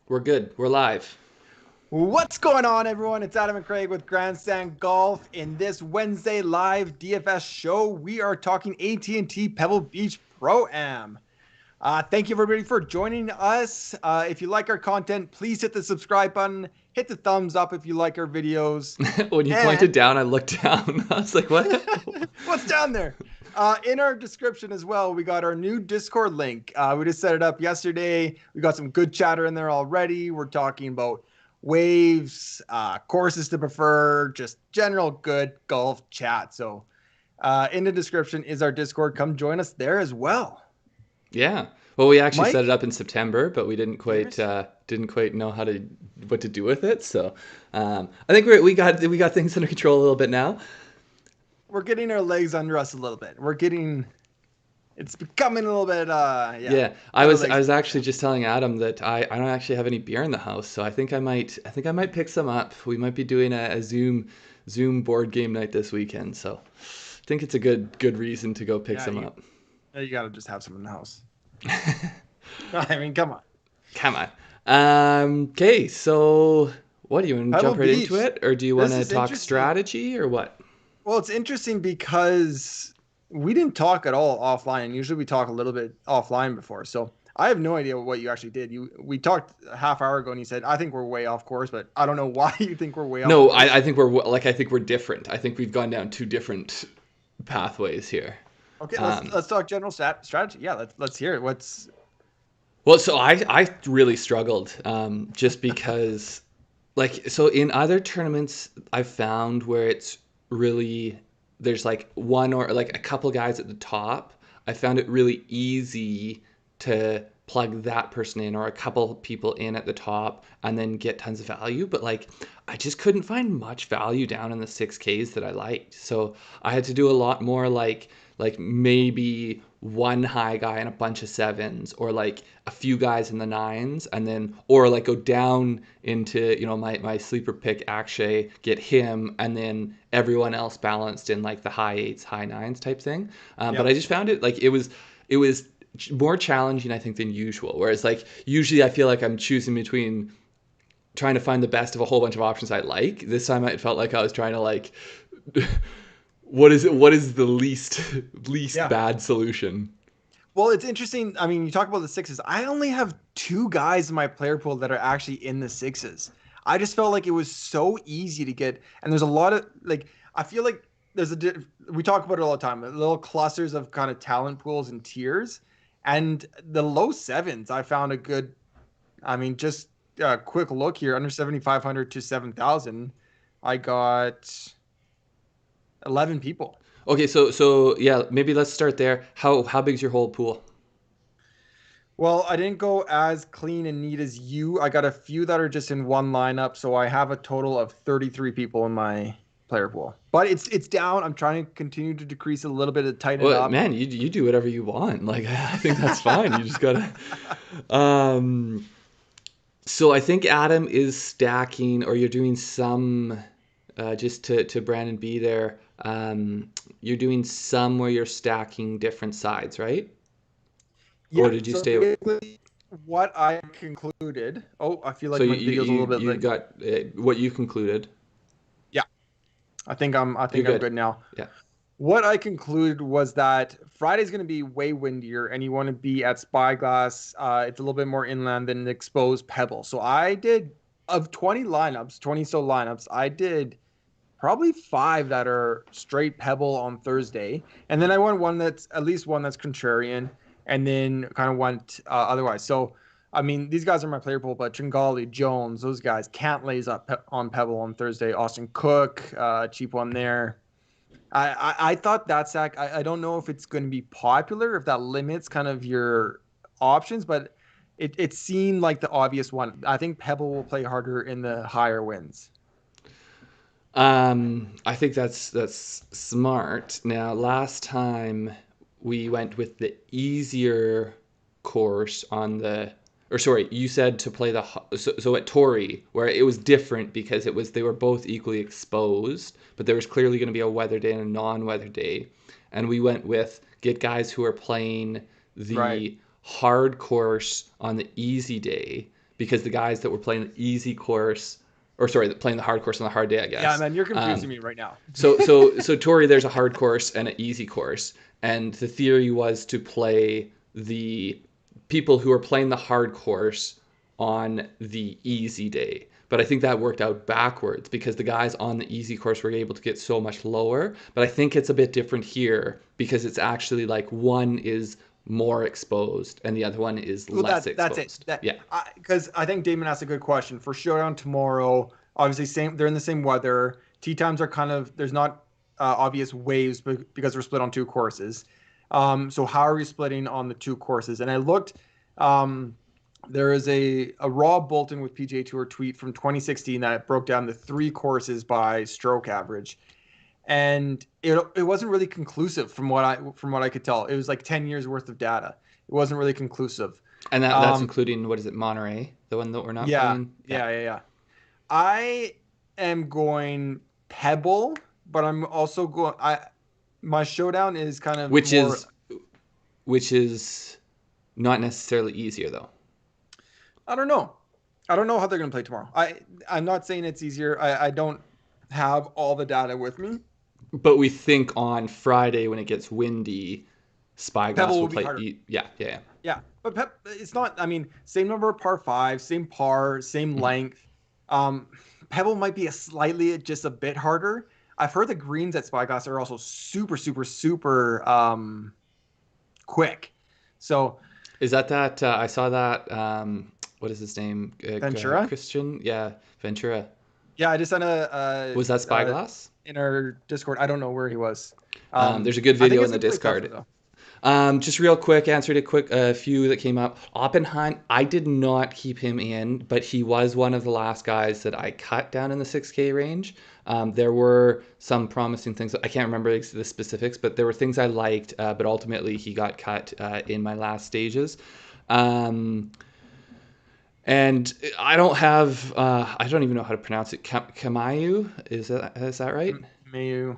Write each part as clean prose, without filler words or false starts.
We're good. We're live. What's going on, everyone? It's Adam and Craig with Grandstand Golf. In this Wednesday live DFS show, we are talking AT&T Pebble Beach Pro-Am. Thank you, everybody, for joining us. If you like our content, please hit the subscribe button. Hit the thumbs up if you like our videos. When you And pointed down, I looked down. I was like, what? what's down there? In our description as well, we got our new Discord link. We just set it up yesterday. We got some good chatter in there already. We're talking about waves, courses to prefer, just general good golf chat. So in the description is our Discord. Come join us there as well. Yeah. Well, we actually set it Mike, up in September, but we yours? didn't quite know what to do with it. So I think we got things under control a little bit now. We're getting our legs under us a little bit. It's becoming a little bit, Yeah, I get our was legs I was under actually just telling Adam that I don't actually have any beer in the house, so I think I might pick some up. We might be doing a Zoom board game night this weekend, so I think it's a good reason to go pick Yeah, some up. you got to just have some in the house. I mean, come on. Come on. Okay, so what do you want to Pebble jump right into Beach. it, or do you want This to is talk interesting. strategy, or what? Well, it's interesting because we didn't talk at all offline. Usually we talk a little bit offline before. So I have no idea what you actually did. We talked a half hour ago and you said, I think we're way off course, but I don't know why you think we're way off No, course. I think we're different. I think we've gone down two different pathways here. Okay, let's Um, let's talk general strategy. Yeah, let's hear it. What's well, so I really struggled just because so in other tournaments I've found where it's really there's like one or like a couple guys at the top. I found it really easy to plug that person in or a couple people in at the top and then get tons of value. But like I just couldn't find much value down in the 6Ks that I liked. So I had to do a lot more like maybe one high guy and a bunch of sevens, or like a few guys in the nines, and then or like go down into my sleeper pick Akshay, get him, and then everyone else balanced in like the high eights, high nines type thing. But I Yep. just found it like it was more challenging, I think, than usual. Whereas like usually I feel like I'm choosing between trying to find the best of a whole bunch of options I like. This time it felt like I was trying to like what is the least Yeah. bad solution. Well, it's interesting. I mean, you talk about the sixes. I only have two guys in my player pool that are actually in the sixes. I just felt like it was so easy to get, and there's a lot of like. I feel like we talk about it all the time. Little clusters of kind of talent pools and tiers, and the low sevens. I found a good. I mean, just a quick look here, under 7,500 to 7,000. I got 11 people. Okay, so yeah, maybe let's start there. How big's your whole pool? Well, I didn't go as clean and neat as you. I got a few that are just in one lineup, so I have a total of 33 people in my player pool. But it's down. I'm trying to continue to decrease a little bit to tighten it Well, up. man, you do whatever you want. Like I think that's fine. You just gotta. Um, so I think Adam is stacking, or you're doing some. Just to Brandon B there. You're doing some where you're stacking different sides, right? Or Yeah, did you so stay? basically what I concluded. Oh, I feel So like you my you video's a little you, bit you late. got what you concluded. Yeah, I You're think I'm good. good now. Yeah. What I concluded was that Friday's going to be way windier, and you want to be at Spyglass. It's a little bit more inland than the exposed Pebble. So I did of 20 lineups, 20 so lineups. I did probably five that are straight Pebble on Thursday, and then I went one that's at least one that's contrarian, and then kind of went otherwise. So. I mean, these guys are my player pool, but Tringali, Jones, those guys can't lays up on Pebble on Thursday. Austin Cook, cheap one there. I thought that sack. I don't know if it's going to be popular, if that limits kind of your options, but it seemed like the obvious one. I think Pebble will play harder in the higher wins. I think that's smart. Now, last time we went with the easier course on the, or sorry, you said to play so at Torrey where it was different because they were both equally exposed, but there was clearly going to be a weather day and a non-weather day, and we went with get guys who are playing Right. the hard course on the easy day because the guys that were playing the easy course, or sorry, playing the hard course on the hard day, I Yeah, guess. man, you're confusing me right now. So Tori, there's a hard course and an easy course, and the theory was to play the people who are playing the hard course on the easy day. But I think that worked out backwards because the guys on the easy course were able to get so much lower. But I think it's a bit different here because it's actually like one is more exposed and the other one is Well, less that's it. exposed. Yeah. Because I think Damon asked a good question for showdown tomorrow. Obviously, they're in the same weather. Tee times are kind of there's not obvious waves because we're split on two courses. So how are we splitting on the two courses? And I looked. There is a Rob Bolton with PGA Tour tweet from 2016 that broke down the three courses by stroke average, and it wasn't really conclusive from what I could tell. It was like 10 years worth of data. It wasn't really conclusive. And that's including, what is it, Monterey, the one that we're not Yeah, playing? yeah. I am going Pebble, but I'm also going. My showdown is kind of which more, is not necessarily easier though. I don't know. I don't know how they're going to play tomorrow. I'm not saying it's easier. I don't have all the data with me. But we think on Friday when it gets windy, Spyglass will play. Yeah. But it's not. I mean, same number of par five, same par, same length. Pebble might be just a bit harder. I've heard the greens at Spyglass are also super, super, super quick. So is that I saw that. What is his name? Ventura? Christian? Yeah, Ventura. Yeah, I just sent a was that Spyglass? In our Discord. I don't know where he was. There's a good video in the Discord. Just real quick, answered a few that came up. Oppenheim, I did not keep him in, but he was one of the last guys that I cut down in the 6K range. There were some promising things. I can't remember the specifics, but there were things I liked, but ultimately he got cut in my last stages. And I don't have, I don't even know how to pronounce it. Kamayu, is that right? Kamayu.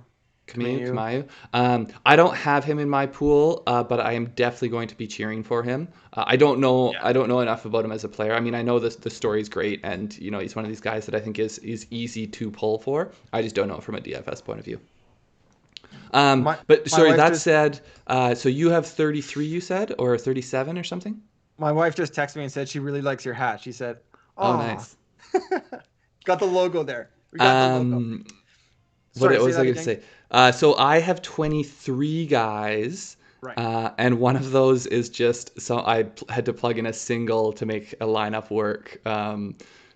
I don't have him in my pool, but I am definitely going to be cheering for him. I don't know enough about him as a player. I mean, I know the story's great, and he's one of these guys that I think is easy to pull for. I just don't know from a DFS point of view. But sorry, that said, so you have 33, you said, or 37 or something? My wife just texted me and said she really likes your hat. She said, "Oh, nice." Got the logo there. We got the logo. What was I going to say? So I have 23 guys, right. And one of those is so I had to plug in a single to make a lineup work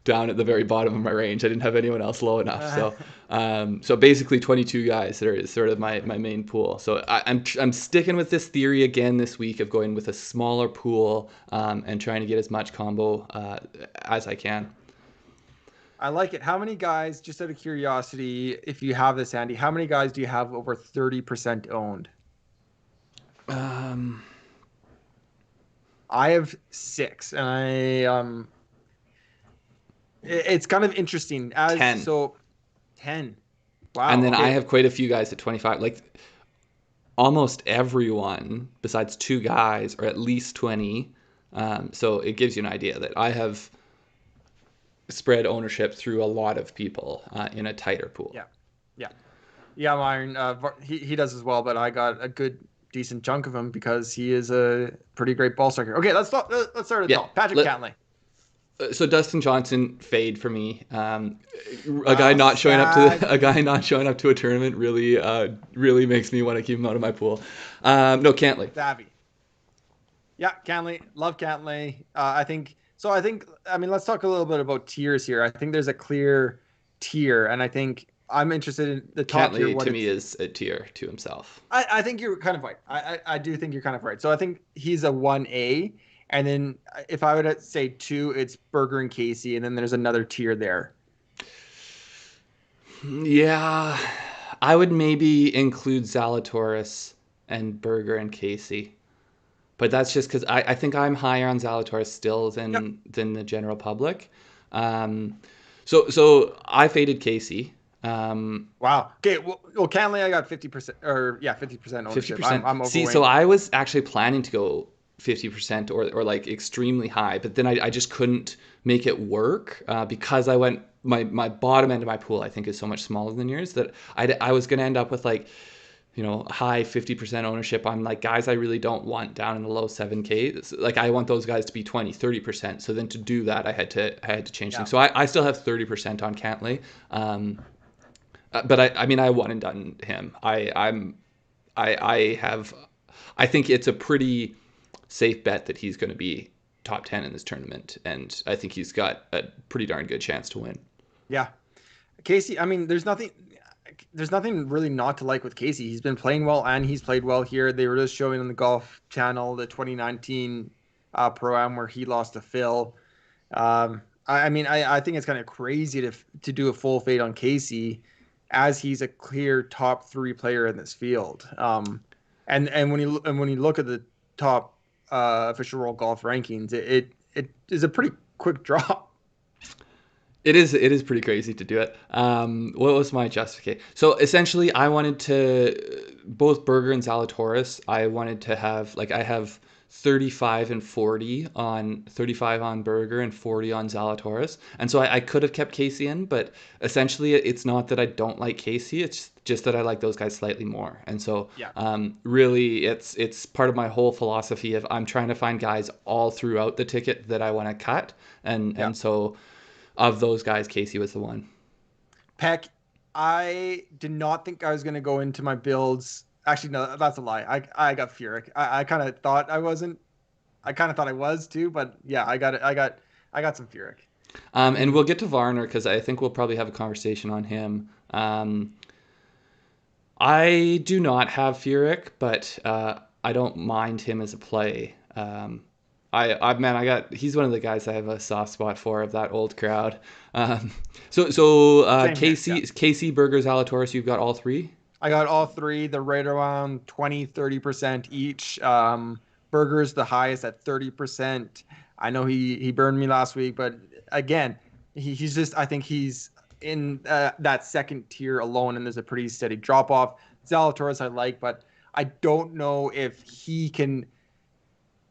down at the very bottom of my range. I didn't have anyone else low enough. So basically 22 guys that are sort of my main pool. So I'm sticking with this theory again this week of going with a smaller pool and trying to get as much combo as I can. I like it. How many guys, just out of curiosity, if you have this, Andy, how many guys do you have over 30% owned? I have 6, and it's kind of interesting. 10. So 10. Wow. And then I have quite a few guys at 25. Like almost everyone besides 2 guys are at least 20. So it gives you an idea that I have spread ownership through a lot of people in a tighter pool. Yeah, Myron, he does as well, but I got a decent chunk of him because he is a pretty great ball striker. Okay, let's start at the top. Patrick Cantlay. So Dustin Johnson fade for me. A guy not showing up to a tournament really makes me want to keep him out of my pool. No, Cantlay. Savvy. Yeah, Cantlay. Love Cantlay. I think, let's talk a little bit about tiers here. I think there's a clear tier, and I think I'm interested in the top tier. Cantlay to me is a tier to himself. I think you're kind of right. I do think you're kind of right. So I think he's a 1A. And then if I were to say 2, it's Berger and Casey, and then there's another tier there. Yeah, I would maybe include Zalatoris and Berger and Casey. But that's just because I think I'm higher on Zalatoris still than the general public. So I faded Casey. Wow. Okay. Well, Cantlay, I got 50% ownership. 50%. I'm overweight. See, so I was actually planning to go 50% or like extremely high, but then I just couldn't make it work because I went my bottom end of my pool I think is so much smaller than yours that I was going to end up with like high 50% ownership on like guys I really don't want down in the low 7K. Like I want those guys to be 20-30%. So then to do that I had to change things. So I still have 30% on Cantlay. But I mean I one and done him. I think it's a pretty safe bet that he's going to be top 10 in this tournament, and I think he's got a pretty darn good chance to win. Yeah. Casey, I mean, there's nothing really not to like with Casey. He's been playing well and he's played well here. They were just showing on the Golf Channel the 2019 Pro-Am where he lost to Phil. I mean, I think it's kind of crazy to do a full fade on Casey as he's a clear top 3 player in this field. And when you look at the top official World Golf rankings, it is a pretty quick drop. It is pretty crazy to do it. What was my justification? So essentially, I wanted to both Berger and Zalatoris. I wanted to have like I have 35 and 40 on 35 on Berger and 40 on Zalatoris, and so I could have kept Casey in, but essentially, it's not that I don't like Casey. It's just that I like those guys slightly more, and so really, it's part of my whole philosophy of I'm trying to find guys all throughout the ticket that I want to cut, and so. Of those guys, Casey was the one. Peck, I did not think I was going to go into my builds. Actually, no, that's a lie. I got Furyk. I kind of thought I wasn't. I kind of thought I was too, but yeah, I got it. I got some Furyk. And we'll get to Varner because I think we'll probably have a conversation on him. I do not have Furyk, but I don't mind him as a play. He's one of the guys I have a soft spot for of that old crowd. Casey, Berger, Zalatoris, you've got all 3? I got all 3. They're right around 20-30% each. Berger's the highest at 30%. I know he burned me last week, but again, he's just, I think he's in that second tier alone, and there's a pretty steady drop off. Zalatoris I like, but I don't know if he can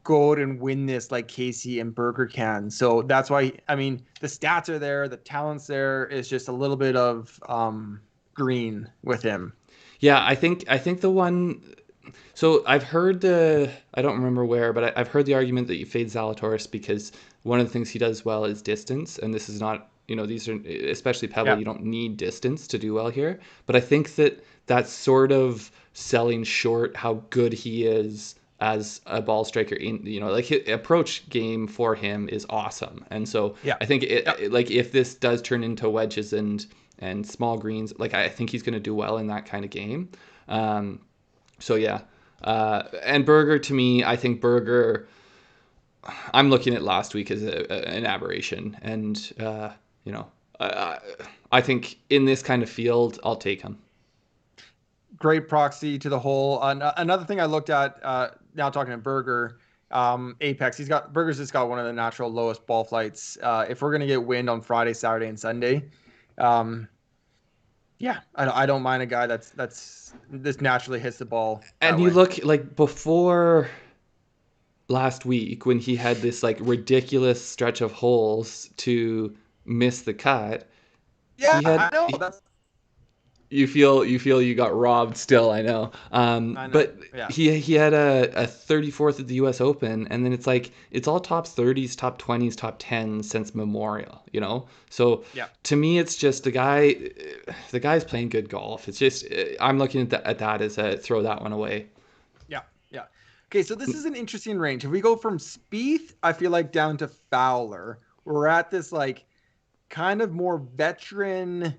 go out and win this like Casey and Berger can. So that's why, I mean, the stats are there, the talent's there. It's just a little bit of green with him. Yeah, I think the one. So I've heard I don't remember where, but I've heard the argument that you fade Zalatoris because one of the things he does well is distance, and this is not, these are, especially Pebble, you don't need distance to do well here. But I think that's sort of selling short how good he is as a ball striker. Like his approach game for him is awesome, and so I think like if this does turn into wedges and small greens, like I think he's going to do well in that kind of game. So yeah, and Berger, to me, I think Berger, I'm looking at last week as an aberration, and I think in this kind of field, I'll take him. Great proxy to the hole. Another thing I looked at, now talking to Berger, Apex, Berger's just got one of the natural lowest ball flights. If we're going to get wind on Friday, Saturday, and Sunday, I don't mind a guy that's naturally hits the ball. And you look like before last week when he had this like ridiculous stretch of holes to miss the cut. Yeah, I know. You feel you got robbed still, I know. But he had a 34th at the U.S. Open, and then it's all top 30s, top 20s, top 10s since Memorial, So to me, it's just the guy's playing good golf. It's just I'm looking at that as a throw that one away. Yeah. Okay, so this is an interesting range. If we go from Spieth, I feel like down to Fowler, we're at this like kind of more veteran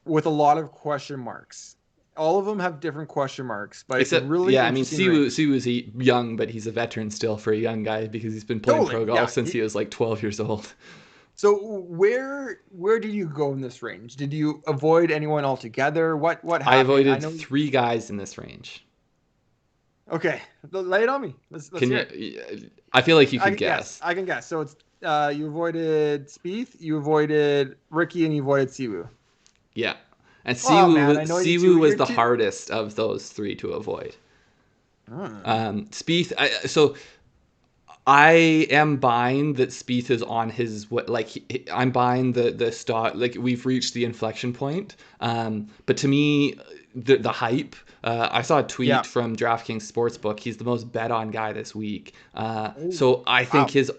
with a lot of question marks. All of them have different question marks, but it's really Siwoo's young, but he's a veteran still for a young guy because he's been playing pro golf since he was like 12 years old. So where did you go in this range? Did you avoid anyone altogether? What happened? I avoided 3 guys in this range. Okay, lay it on me. Let's hear it. I feel like you can guess. I can guess. So it's you avoided Spieth, you avoided Ricky, and you avoided Siwoo. Yeah, and Siwoo was the hardest of those 3 to avoid. Spieth, so I am buying that Spieth is on his like I'm buying the stock, like we've reached the inflection point. But to me, the hype. I saw a tweet Yeah. from DraftKings Sportsbook. He's the most bet on guy this week. Oh, So I think wow. his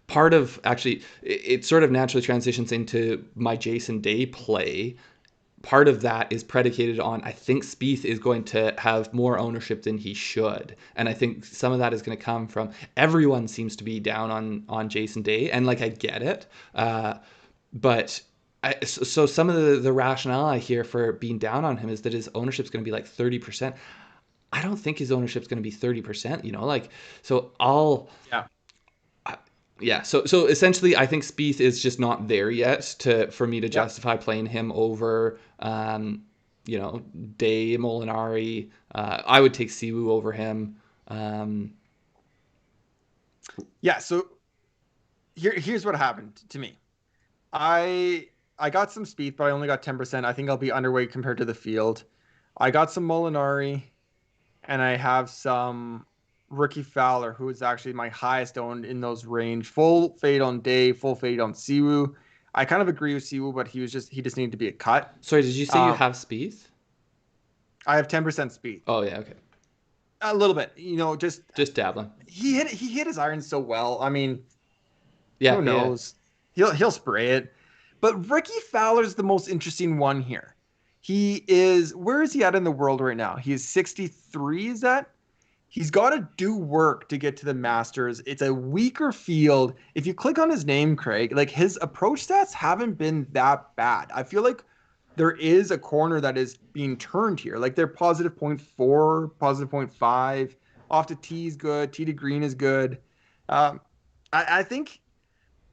part of actually it sort of naturally transitions into my Jason Day play. Part of that is predicated on I think Spieth is going to have more ownership than he should, and I think some of that is going to come from everyone seems to be down on Jason Day, and like I get it, but so some of the rationale I hear for being down on him is that his ownership is going to be like 30%. I don't think his ownership is going to be 30%. Like so I'll Yeah. yeah, so essentially, I think Spieth is just not there yet for me to Yeah. justify playing him over, you know, Day Molinari. I would take Siwoo over him. Um, Yeah. So here's what happened to me. I got some speed, but I only got 10%. I think I'll be underweight compared to the field. I got some Molinari, and I have some Ricky Fowler, who is actually my highest owned in those range. Full fade on Day, full fade on Siwoo. I kind of agree with Siwoo, but he just needed to be a cut. sorry, did you say you Um, have Spieth? I have 10% speed. Oh yeah, okay, A little bit, just just dabbling. he hit his iron so well. I mean, Yeah, who yeah. knows? He'll spray it. But Ricky Fowler's the most interesting one here. Where is he at in the world right now? He is 63, is that? He's got to do work to get to the Masters. It's a weaker field. If you click on his name, Craig, like his approach stats haven't been that bad. I feel like there is a corner that is being turned here. Like they're positive 0.4, positive 0.5. Off to tee is good. Tee to green is good. Um, I think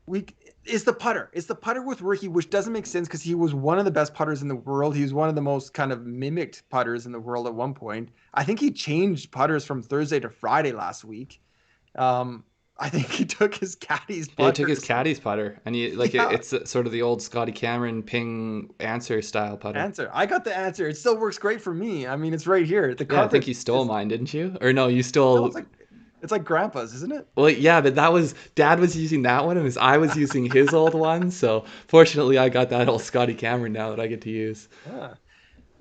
we it's the putter. It's the putter with Ricky, which doesn't make sense because he was one of the best putters in the world. He was one of the most kind of mimicked putters in the world at one point. I think he changed putters from Thursday to Friday last week. Um, I think he took his caddy's Yeah, he took his putters. caddy's putter, and Yeah, it's sort of the old Scotty Cameron ping answer style putter. answer. I got the answer. It still works great for me. I mean, it's right here. The Yeah, I think carpet you stole is mine, didn't you? Or no, you no, stole. it's like grandpa's, isn't it? Well, yeah, but that was Dad was using that one, and I was using his old one. So fortunately, I got that old Scotty Cameron now that I get to use. Yeah.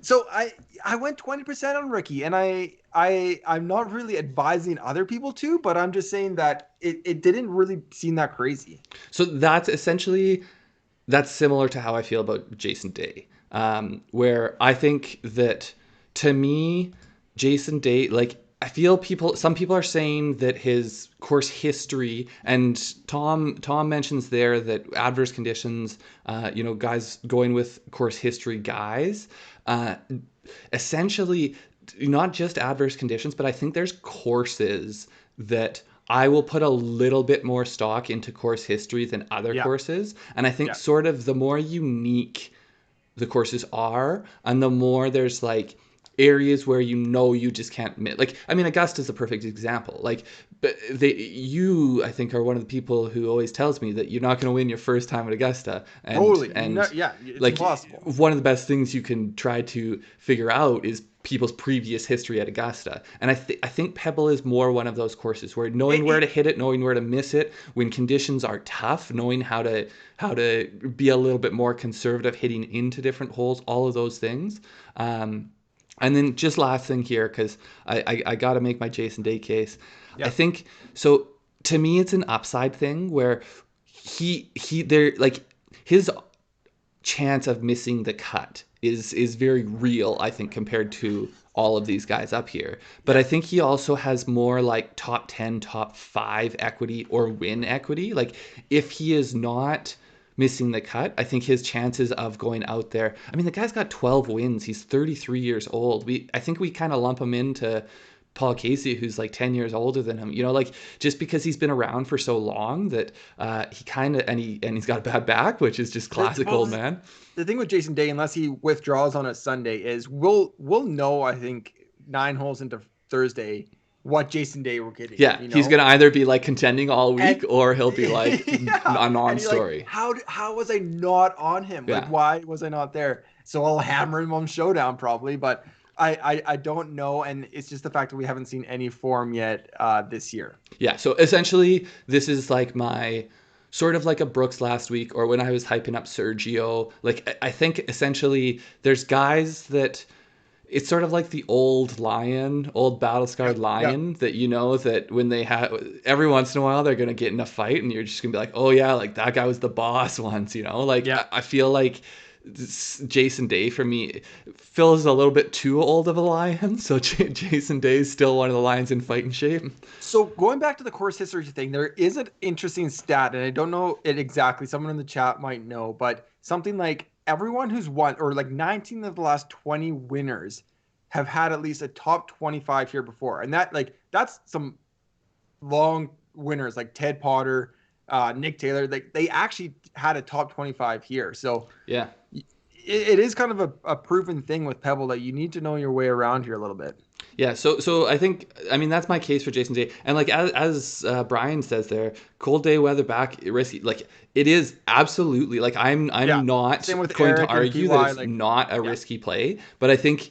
So I went 20% on Ricky, and I'm not really advising other people to, but I'm just saying that it didn't really seem that crazy. So that's essentially that's similar to how I feel about Jason Day, where I think that to me, Jason Day, like I feel some people are saying that his course history, and Tom mentions there that adverse conditions, guys going with course history guys, uh, essentially not just adverse conditions, but I think there's courses that I will put a little bit more stock into course history than other Yeah, courses. And I think yeah, sort of the more unique the courses are, and the more there's like areas where you just can't miss. Like, I mean, Augusta's a perfect example. Like, but I think, are one of the people who always tells me that you're not going to win your first time at Augusta, totally. and Yeah, it's like impossible. one of the best things you can try to figure out is people's previous history at Augusta. And I think Pebble is more one of those courses where knowing where to It hit it, knowing where to miss it, when conditions are tough, knowing how to be a little bit more conservative hitting into different holes, all of those things. And then just last thing here, because I got to make my Jason Day case. I yeah, think so. To me, it's an upside thing where he there like his chance of missing the cut is very real, I think, compared to all of these guys up here. But yeah, I think he also has more like top 10, top 5 equity or win equity. Like if he is not missing the cut, I think his chances of going out there. I mean, the guy's got 12 wins. He's 33 years old. I think we kind of lump him into Paul Casey, who's like 10 years older than him, like just because he's been around for so long that he kind of, and he's got a bad back, which is just classic well, old man. the thing with Jason Day, unless he withdraws on a Sunday, is we'll know. I think 9 holes into Thursday what Jason Day we're getting. Yeah, he's gonna either be like contending all And week, or he'll be like yeah, a and you're like, non-story. how was I not on him? Like, Yeah. why was I not there? So I'll hammer him on showdown probably, but I don't know, and it's just the fact that we haven't seen any form yet this year. Yeah, so essentially, this is like my sort of like a Brooks last week, or when I was hyping up Sergio. Like, I think essentially there's guys that it's sort of like the old lion, old battle scarred Yep, yep. lion that you know that when they have every once in a while they're gonna get in a fight, and you're just gonna be like, oh yeah, like that guy was the boss once, you know. Like Yeah. I feel like Jason Day for me feels a little bit too old of a lion, so Jason Day is still one of the lions in fighting shape. So going back to the course history thing, there is an interesting stat, and I don't know it exactly. Someone in the chat might know, but something like everyone who's won, or like 19 of the last 20 winners, have had at least a top 25 here before, and that's some long winners like Ted Potter, Nick Taylor. They actually had a top 25 here, so Yeah. it is kind of a proven thing with Pebble that you need to know your way around here a little bit. Yeah, so I think that's my case for Jason Day, and like as Brian says there, cold day weather back risky. Like it is absolutely like Yeah. I'm not Same with going to Eric and argue that PY. it's Like, not a yeah, risky play, but I think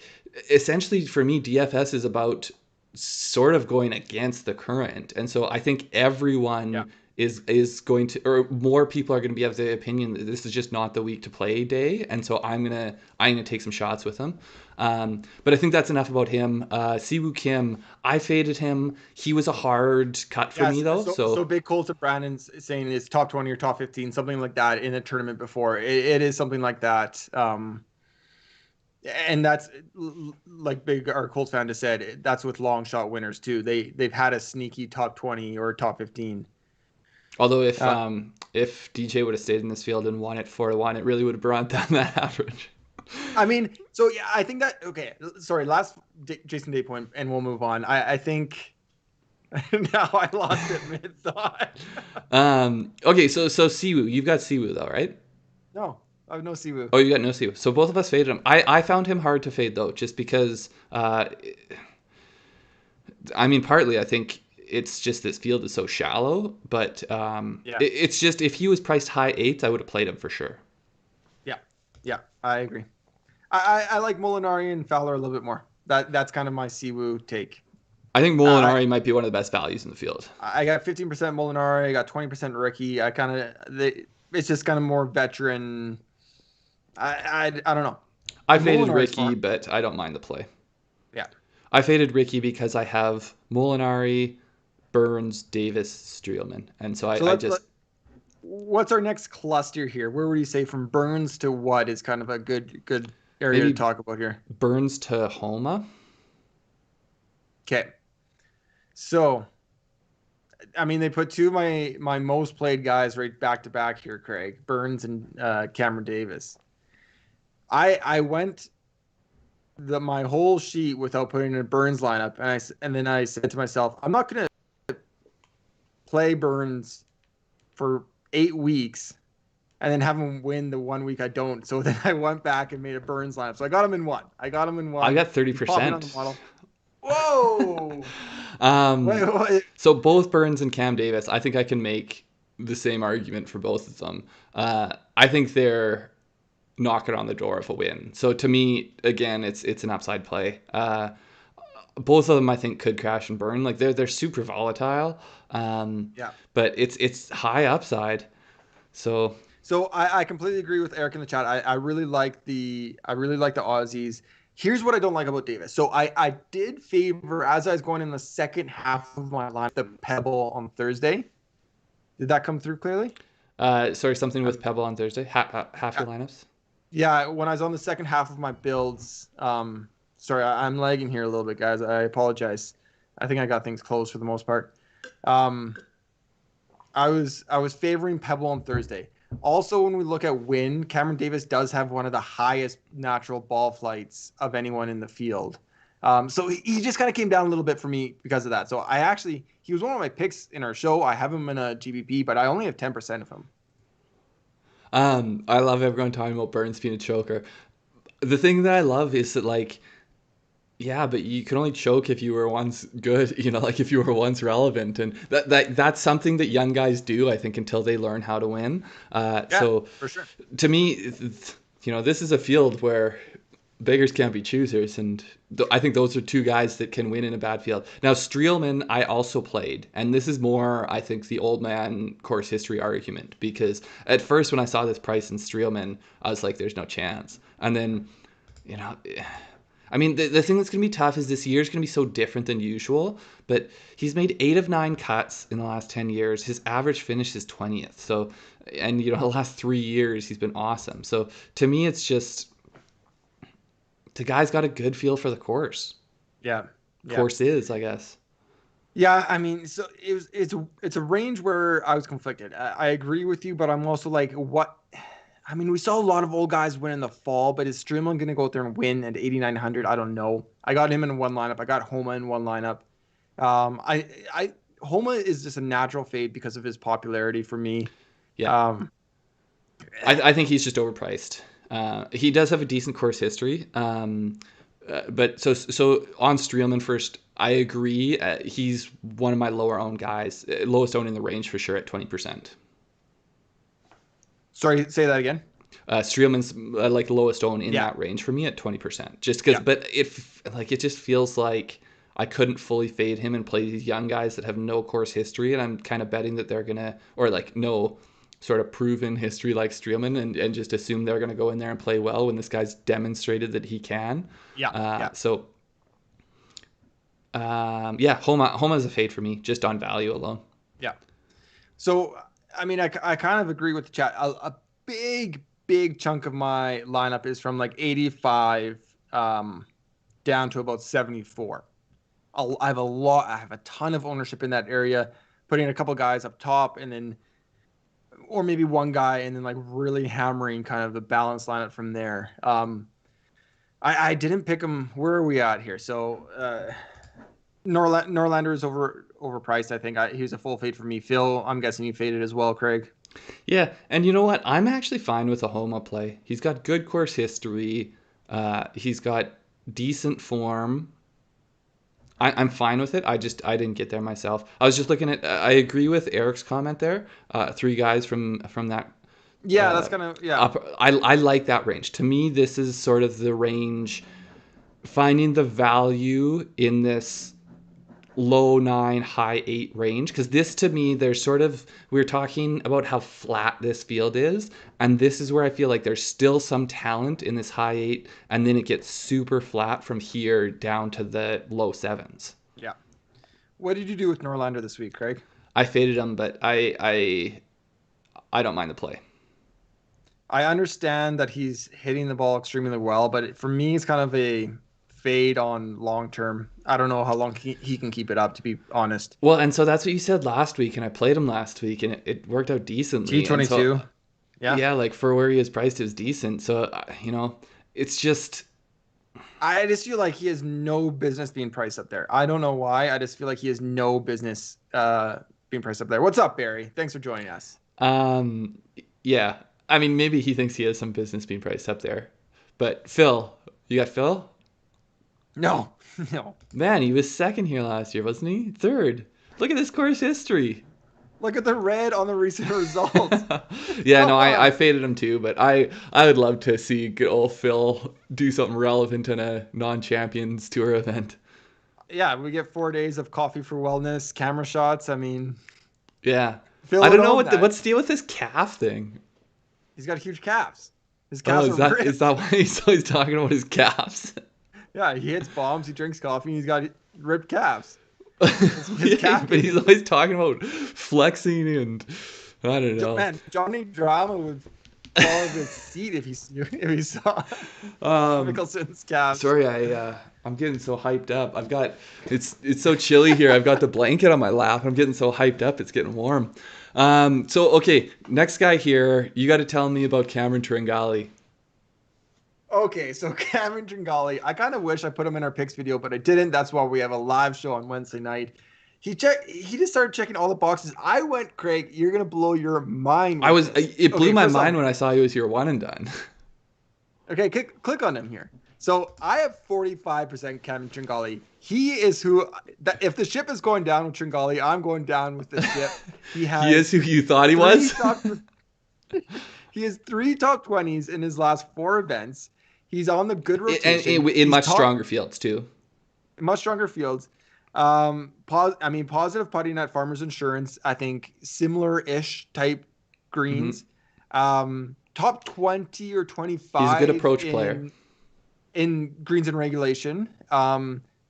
essentially for me DFS is about sort of going against the current, and so I think yeah. everyone is going to, or more people are going to be of the opinion that this is just not the week to play day, and so I'm gonna take some shots with him. But I think that's enough about him. Siwoo Kim, I faded him. He was a hard cut for me Yes. though. So So Big Colton Brandon's saying it's top 20 or top 15, something like that in a tournament before. It is something like that. And that's like Big our Colts fan just said. That's with long shot winners too. They've had a sneaky top 20 or top 15. although Uh, if DJ would have stayed in this field and won it 4-1, it really would have brought down that average. I mean, so yeah, I think that okay. Sorry, last Jason Day point, and we'll move on. I think now I lost it mid thought. Okay, so Siwoo, you've got Siwoo though, right? No, I have no Siwu. Oh, you got no Siwoo. So both of us faded him. I found him hard to fade though, just because. Partly I think it's just this field is so shallow, but Yeah, it's just if he was priced high eights, I would have played him for sure. yeah, yeah. I agree. I like Molinari and Fowler a little bit more. That's kind of my Siwu take. I think I Molinari might be one of the best values in the field. I got 15% Molinari. I got 20% Ricky. I kind of it's just kind of more veteran. I don't know. I And faded Molinari's Ricky, fun. but I don't mind the play. Yeah. I faded Ricky because I have Molinari, Burns, Davis, Streelman, and so So I just what's our next cluster here? Where would you say from Burns to what is kind of a good area to maybe talk about here? Burns to Homa. Okay. So, I mean, they put two of my most played guys right back to back here, Craig Burns and Cameron Davis. I went my whole sheet without putting in a Burns lineup, and then I said to myself, I'm not gonna play Burns for 8 weeks and then have him win the 1 week I don't. So then I went back and made a Burns lineup. So I got him in one. I got him in I one. got He's popping on the 30%. model. Whoa! um, Wait. so both Burns and Cam Davis, I think I can make the same argument for both of them. I think they're knocking on the door of a win. So to me, again, it's an upside play. Both of them I think could crash and burn. Like they're super volatile, Yeah. but it's high upside. So So I completely agree with Eric in the chat. I really like the Aussies. Here's what I don't like about Davis. So I did favor as I was going in the second half of my line the Pebble on Thursday. Did that come through clearly? sorry, something with Um, Pebble on Thursday. Half your lineups. yeah, when I was on the second half of my builds, sorry, I'm lagging here a little bit, guys. I apologize. I think I got things closed for the most part. Um, I was favoring Pebble on Thursday. Also, when we look at wind, Cameron Davis does have one of the highest natural ball flights of anyone in the field. So he just kind of came down a little bit for me because of that. So he was one of my picks in our show. I have him in a GBP, but I only have 10% of him. I love everyone talking about Burns being a choker. The thing that I love is that like, yeah, but you can only choke if you were once good, like if you were once relevant, and that's something that young guys do, I think, until they learn how to win. Yeah, So for sure. to me, this is a field where beggars can't be choosers, and I think those are two guys that can win in a bad field. Now, Streelman, I also played, and this is more, I think, the old man course history argument, because at first when I saw this price in Streelman, I was like, there's no chance. And then, you know, I mean, the thing that's going to be tough is this year's going to be so different than usual, but he's made 8 of 9 cuts in the last 10 years. His average finish is 20th. So, and, you know, the last 3 years, he's been awesome. So to me, it's just, the guy's got a good feel for the course. Yeah. Course is, I guess. Yeah, I mean, so it's a range where I was conflicted. I agree with you, but I'm also like, what? I mean, we saw a lot of old guys win in the fall, but is Streamline going to go out there and win at 8,900? I don't know. I got him in one lineup. I got Homa in one lineup. Homa is just a natural fade because of his popularity for me. Yeah. I think he's just overpriced. He does have a decent course history. But so on Streelman first, I agree. He's one of my lower owned guys, lowest owned in the range for sure at 20%. Sorry, say that again. Streelman's like lowest owned in that range for me at 20%. Just because, but if like it just feels like I couldn't fully fade him and play these young guys that have no course history, and I'm kind of betting that they're gonna, or like no sort of proven history like Streelman, and just assume they're gonna go in there and play well when this guy's demonstrated that he can. So Homa's a fade for me just on value alone. Yeah. So I mean, I kind of agree with the chat. A big chunk of my lineup is from like 85 down to about 74. I have a ton of ownership in that area, putting a couple guys up top, and then, or maybe one guy, and then like really hammering kind of the balanced lineup from there. I didn't pick him. Where are we at here? So Norlander is overpriced. I think he was a full fade for me. Phil, I'm guessing you faded as well, Craig. Yeah, and you know what? I'm actually fine with a Homa play. He's got good course history. He's got decent form. I'm fine with it. I didn't get there myself. I was just looking at. I agree with Eric's comment there. 3 guys from that. Yeah, that's kind of I like that range. To me, this is sort of the range. Finding the value in this low 9, high 8 range, because this to me, there's sort of, we're talking about how flat this field is, and this is where I feel like there's still some talent in this high 8, and then it gets super flat from here down to the low 7s. Yeah. What did you do with Norlander this week, Craig? I faded him, but I don't mind the play. I understand that he's hitting the ball extremely well, but for me, it's kind of a fade on long term. I don't know how long he can keep it up, to be honest. Well, and so that's what you said last week, and I played him last week, and it worked out decently. T22. So, yeah, like for where he is priced, it was decent. So, it's just, I just feel like he has no business being priced up there. I don't know why. I just feel like he has no business being priced up there. What's up, Barry? Thanks for joining us. Yeah. I mean, maybe he thinks he has some business being priced up there. But Phil, you got Phil? No. Man, he was second here last year, wasn't he? Third. Look at this course history. Look at the red on the recent results. Yeah, no, I faded him too, but I would love to see good old Phil do something relevant in a non-Champions Tour event. Yeah, we get 4 days of coffee for wellness, camera shots. I mean, yeah. Phil, I don't know what's the deal with this calf thing. He's got huge calves. His calves is that why he's always talking about his calves? Yeah, he hits bombs, he drinks coffee, and he's got ripped calves. Yeah, but he's always talking about flexing and I don't know. Man, Johnny Drama would fall out of his seat if he saw Mickelson's calves. Sorry, I'm getting so hyped up. It's so chilly here. I've got the blanket on my lap. I'm getting so hyped up. It's getting warm. So okay, next guy here. You got to tell me about Cameron Tringali. Okay, so Cameron Tringali, I kind of wish I put him in our picks video, but I didn't. That's why we have a live show on Wednesday night. He just started checking all the boxes. I went, Craig, you're going to blow your mind. It blew my mind when I saw he was your one and done. Okay, click on him here. So I have 45% Cameron Tringali. He is if the ship is going down with Tringali, I'm going down with the ship. He is who you thought he was? He has 3 top 20s in his last 4 events. He's on the good rotation. And in much stronger fields too. Much stronger fields. Positive putting at Farmers Insurance. I think similar-ish type greens. Top 20 or 25. He's a good approach player in greens and regulation.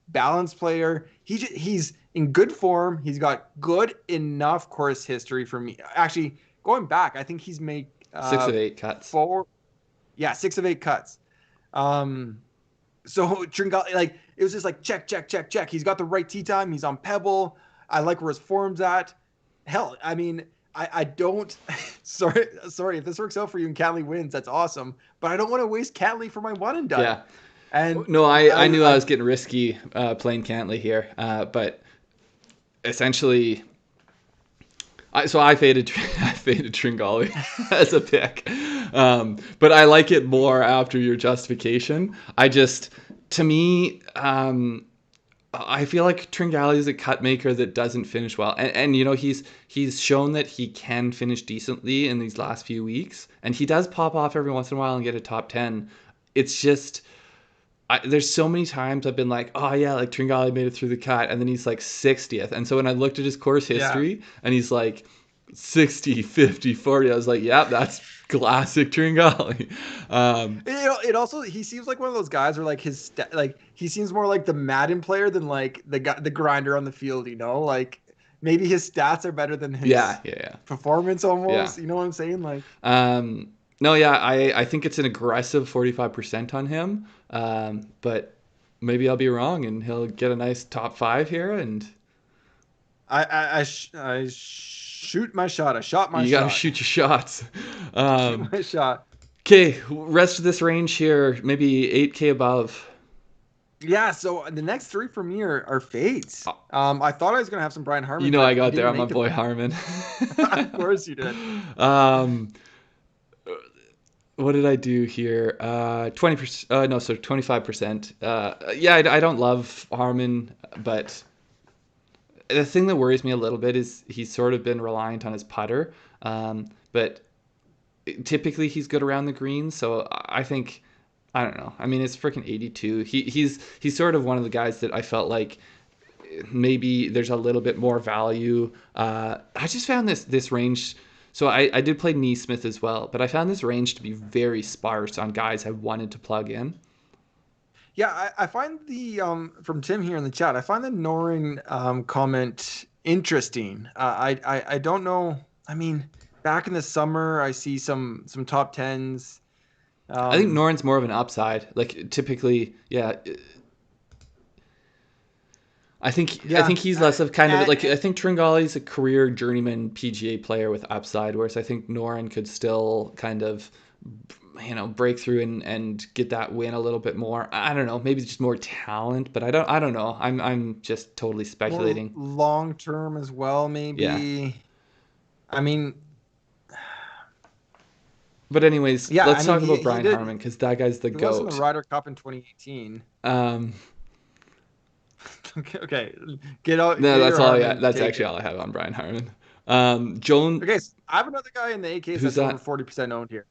Balanced player. He's in good form. He's got good enough course history for me. Actually, going back, I think he's made 6 of 8 cuts. 6 of 8 cuts. So Tringali, like, it was just like check. He's got the right tee time. He's on Pebble. I like where his form's at. Hell, I mean, I don't. Sorry, if this works out for you and Cantley wins, that's awesome. But I don't want to waste Cantley for my one and done. Yeah. And no, I knew I was getting risky playing Cantley here, but essentially, I faded Tringali as a pick, but I like it more after your justification. To me, I feel like Tringali is a cut maker that doesn't finish well, and you know he's shown that he can finish decently in these last few weeks, and he does pop off every once in a while and get a top 10. It's just. There's so many times I've been like, oh yeah, like Tringali made it through the cut, and then he's like 60th. And so when I looked at his course history and he's like 60, 50, 40, I was like, yeah, that's classic Tringali. It also, he seems like one of those guys where like he seems more like the Madden player than like the grinder on the field, you know, like maybe his stats are better than his performance almost. You know what I'm saying? Like, no, yeah, I think it's an aggressive 45% on him, but maybe I'll be wrong and he'll get a nice top 5 here. And I shoot my shot. I shot my shot. You gotta shoot your shots. Shoot my shot. Okay, rest of this range here, maybe 8K above. Yeah, so the next 3 for me are fades. I thought I was gonna have some Brian Harman. You know, I got there on my boy Harman. Of course you did. What did I do here? 20%. No, so 25%. Yeah, I don't love Harman, but the thing that worries me a little bit is he's sort of been reliant on his putter. But typically he's good around the green, so I think, I don't know. I mean, it's freaking 82. He's sort of one of the guys that I felt like maybe there's a little bit more value. I just found this range. So I did play Neesmith as well, but I found this range to be very sparse on guys I wanted to plug in. Yeah, I find the from Tim here in the chat, I find the Noren comment interesting. I don't know. I mean, back in the summer, I see some top 10s. I think Noren's more of an upside. Like typically, yeah. I think he's less of kind of like, I think Tringali's a career journeyman PGA player with upside, whereas I think Noren could still kind of, you know, break through and get that win a little bit more. I don't know, maybe just more talent, but I don't know. I'm just totally speculating. Long term as well, maybe. Yeah. I mean, but anyways, let's talk about Brian Harman, because that guy's the GOAT. He was in the Ryder Cup in 2018. Okay, get out. No, that's all. Yeah, that's actually all I have on Brian Harman. Jones. Okay, so I have another guy in the AK that's over 40% owned here.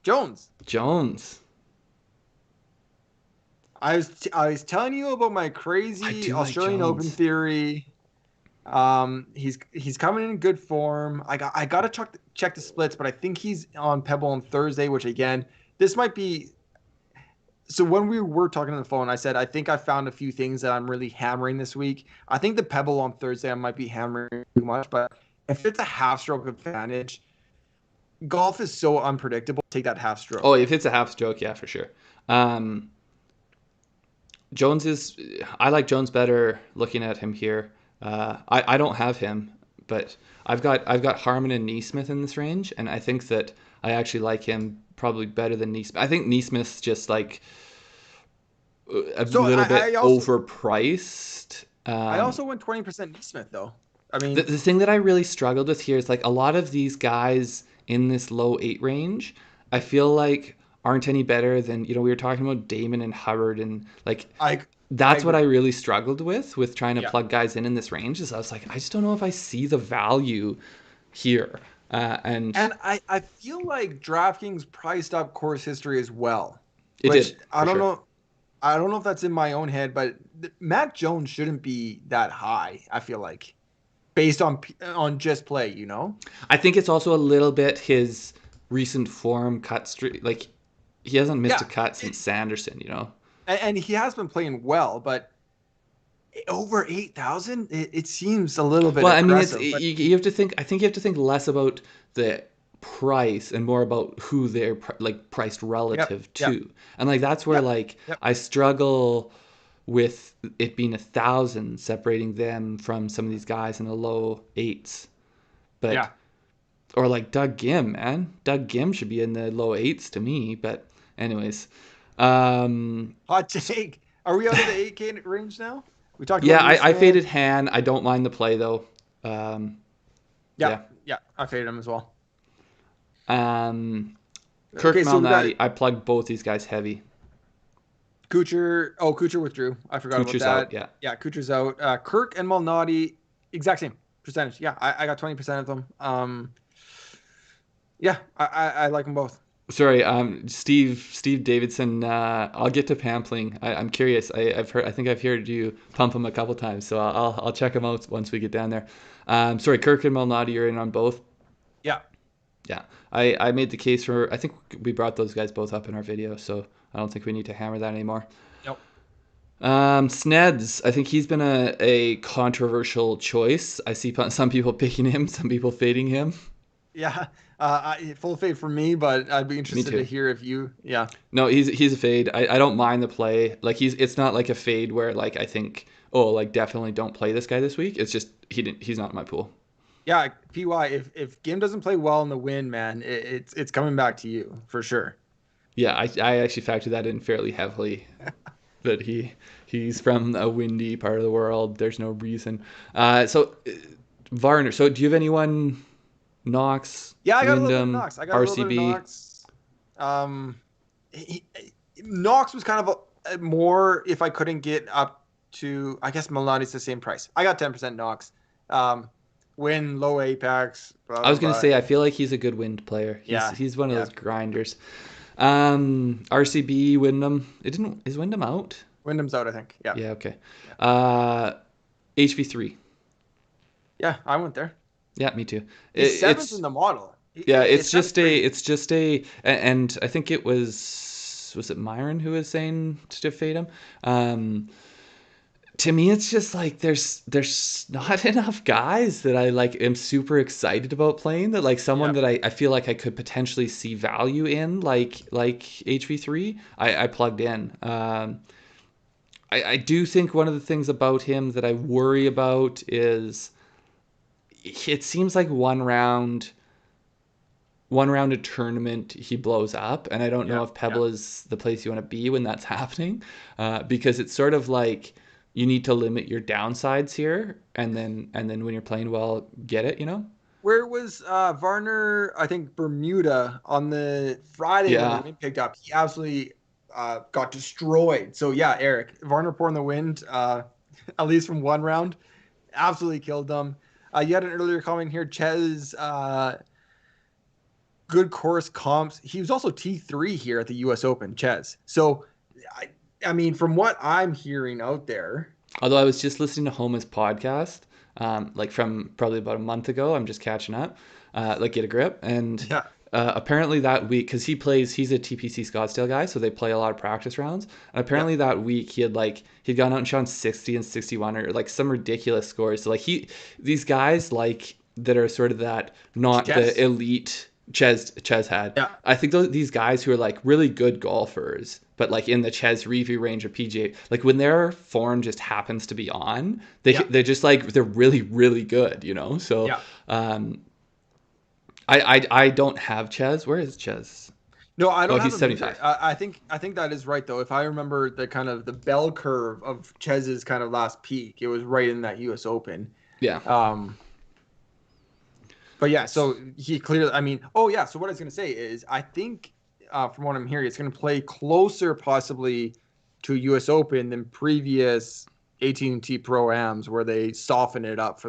Jones. I was telling you about my crazy Australian Open theory. He's coming in good form. I got to check the splits, but I think he's on Pebble on Thursday, which again, this might be. So when we were talking on the phone, I said, I think I found a few things that I'm really hammering this week. I think the Pebble on Thursday, I might be hammering too much, but if it's a half stroke advantage, golf is so unpredictable. Take that half stroke. Oh, if it's a half stroke, yeah, for sure. I like Jones better looking at him here. I don't have him, but I've got Harman and Neesmith in this range, and I think that I actually like him probably better than Neesmith. I think Neesmith's just like a little bit overpriced. I also went 20% Neesmith though. I mean, the thing that I really struggled with here is like a lot of these guys in this low 8 range, I feel like aren't any better than, you know, we were talking about Damon and Hubbard, and like that's what I really struggled with trying to plug guys in this range. Is I was like, I just don't know if I see the value here. And I feel like DraftKings priced up course history as well, it which did I for don't sure. know. I don't know if that's in my own head, but Mac Jones shouldn't be that high. I feel like based on just play, you know. I think it's also a little bit his recent form cut streak. Like he hasn't missed a Yeah, cut since Sanderson, you know. and he has been playing well, but over 8,000, it seems a little bit Well, I mean, it's aggressive. But you have to think. I think you have to think less about the price and more about who they're like priced yep, relative yep, to, and like that's where yep, like yep, I struggle with it being 1,000 separating them from some of these guys in the low eights. But yeah. or like Doug Gim, man, Doug Gim should be in the low eights to me. But anyways, um, Hot take. Are we out of the 8K range now? We talked yeah, about I Usman. faded Han. I don't mind the play though. Um, Yeah, yeah. yeah, I faded him as well. Um, Kirk Okay, so we got Malnati, I plugged both these guys heavy. Kuchar. Oh, Kuchar withdrew. I forgot about Kuchar's out, that. yeah. Yeah, Kuchar's out. Kirk and Malnati, exact same percentage. Yeah, I got 20% of them. Yeah, I like them both. Sorry, Steve Davidson. I'll get to Pampling. I'm curious. I've heard. I think I've heard you pump him a couple times, so I'll check him out once we get down there. Sorry, Kirk and Malnati, you're in on both. Yeah. Yeah, I made the case for. I think we brought those guys both up in our video, so I don't think we need to hammer that anymore. Nope. Sneds, I think he's been a controversial choice. I see some people picking him, some people fading him. Yeah. Full fade for me, but I'd be Me interested to too. hear if you. Yeah. No, he's a fade. I don't mind the play. Like it's not like a fade where like I think oh like definitely don't play this guy this week. It's just he's not in my pool. Yeah. PY. If Gim doesn't play well in the win, man, it's coming back to you for sure. Yeah, I actually factor that in fairly heavily. That he's from a windy part of the world. There's no reason. Varner. So do you have anyone? Knox, Yeah, I got a little bit of Wyndham, Knox. I got a little bit of RCB. Knox. Um, Knox was kind of more if I couldn't get up to. I guess Milani's the same price. I got 10% Knox. Um, win low apex. Blah I blah was gonna blah. say I feel like he's a good wind player. Yeah, He's one of yeah. those grinders. RCB Wyndham. It didn't. Is Wyndham out? Wyndham's out, I think. Yeah, Yeah. Okay. yeah, Uh, HV3. yeah. I went there. Yeah, me too. He's seventh in It's the model. yeah. It's That's just a. crazy. It's just a. And I think it was it Myron who was saying to fade him. Um, to me it's just like there's not enough guys that I like am super excited about playing that like someone Yeah, that I feel like I could potentially see value in like HV3 I plugged in I do think one of the things about him that I worry about is it seems like one round a tournament he blows up and I don't know yeah, if yeah. Pebble is the place you want to be when that's happening because it's sort of like you need to limit your downsides here and then when you're playing well get it, you know. Where was Varner? I think Bermuda on the Friday when the Yeah, wind picked up. He absolutely got destroyed. So yeah, Eric Varner pouring the wind, at least from one round, absolutely killed them. You had an earlier comment here, Ches. Good course comps. He was also T3 here at the U.S. Open, Ches. So, I, I mean, from what I'm hearing out there, although I was just listening to Homa's podcast like from probably about a month ago. I'm just catching up like get a grip and yeah, apparently that week because he's a TPC Scottsdale guy so they play a lot of practice rounds and yeah, apparently that week he'd gone out and shot 60 and 61 or like some ridiculous scores so like these guys like that are sort of that not the Ches, elite Ches had. yeah, I think these guys who are like really good golfers, but like in the Ches review range of PGA, like when their form just happens to be on, yeah, they're just like they're really really good, you know. So yeah. um, I don't have Ches. Where is Ches? No, I Oh, don't have he's him seventy either. five. I think that is right though. If I remember the kind of the bell curve of Chez's kind of last peak, it was right in that U.S. Open. Yeah. Um, but yeah, so he clearly. I mean, oh yeah. So what I was gonna say is, I think from what I'm hearing, it's gonna play closer possibly to U.S. Open than previous AT&T Pro Ams where they soften it up for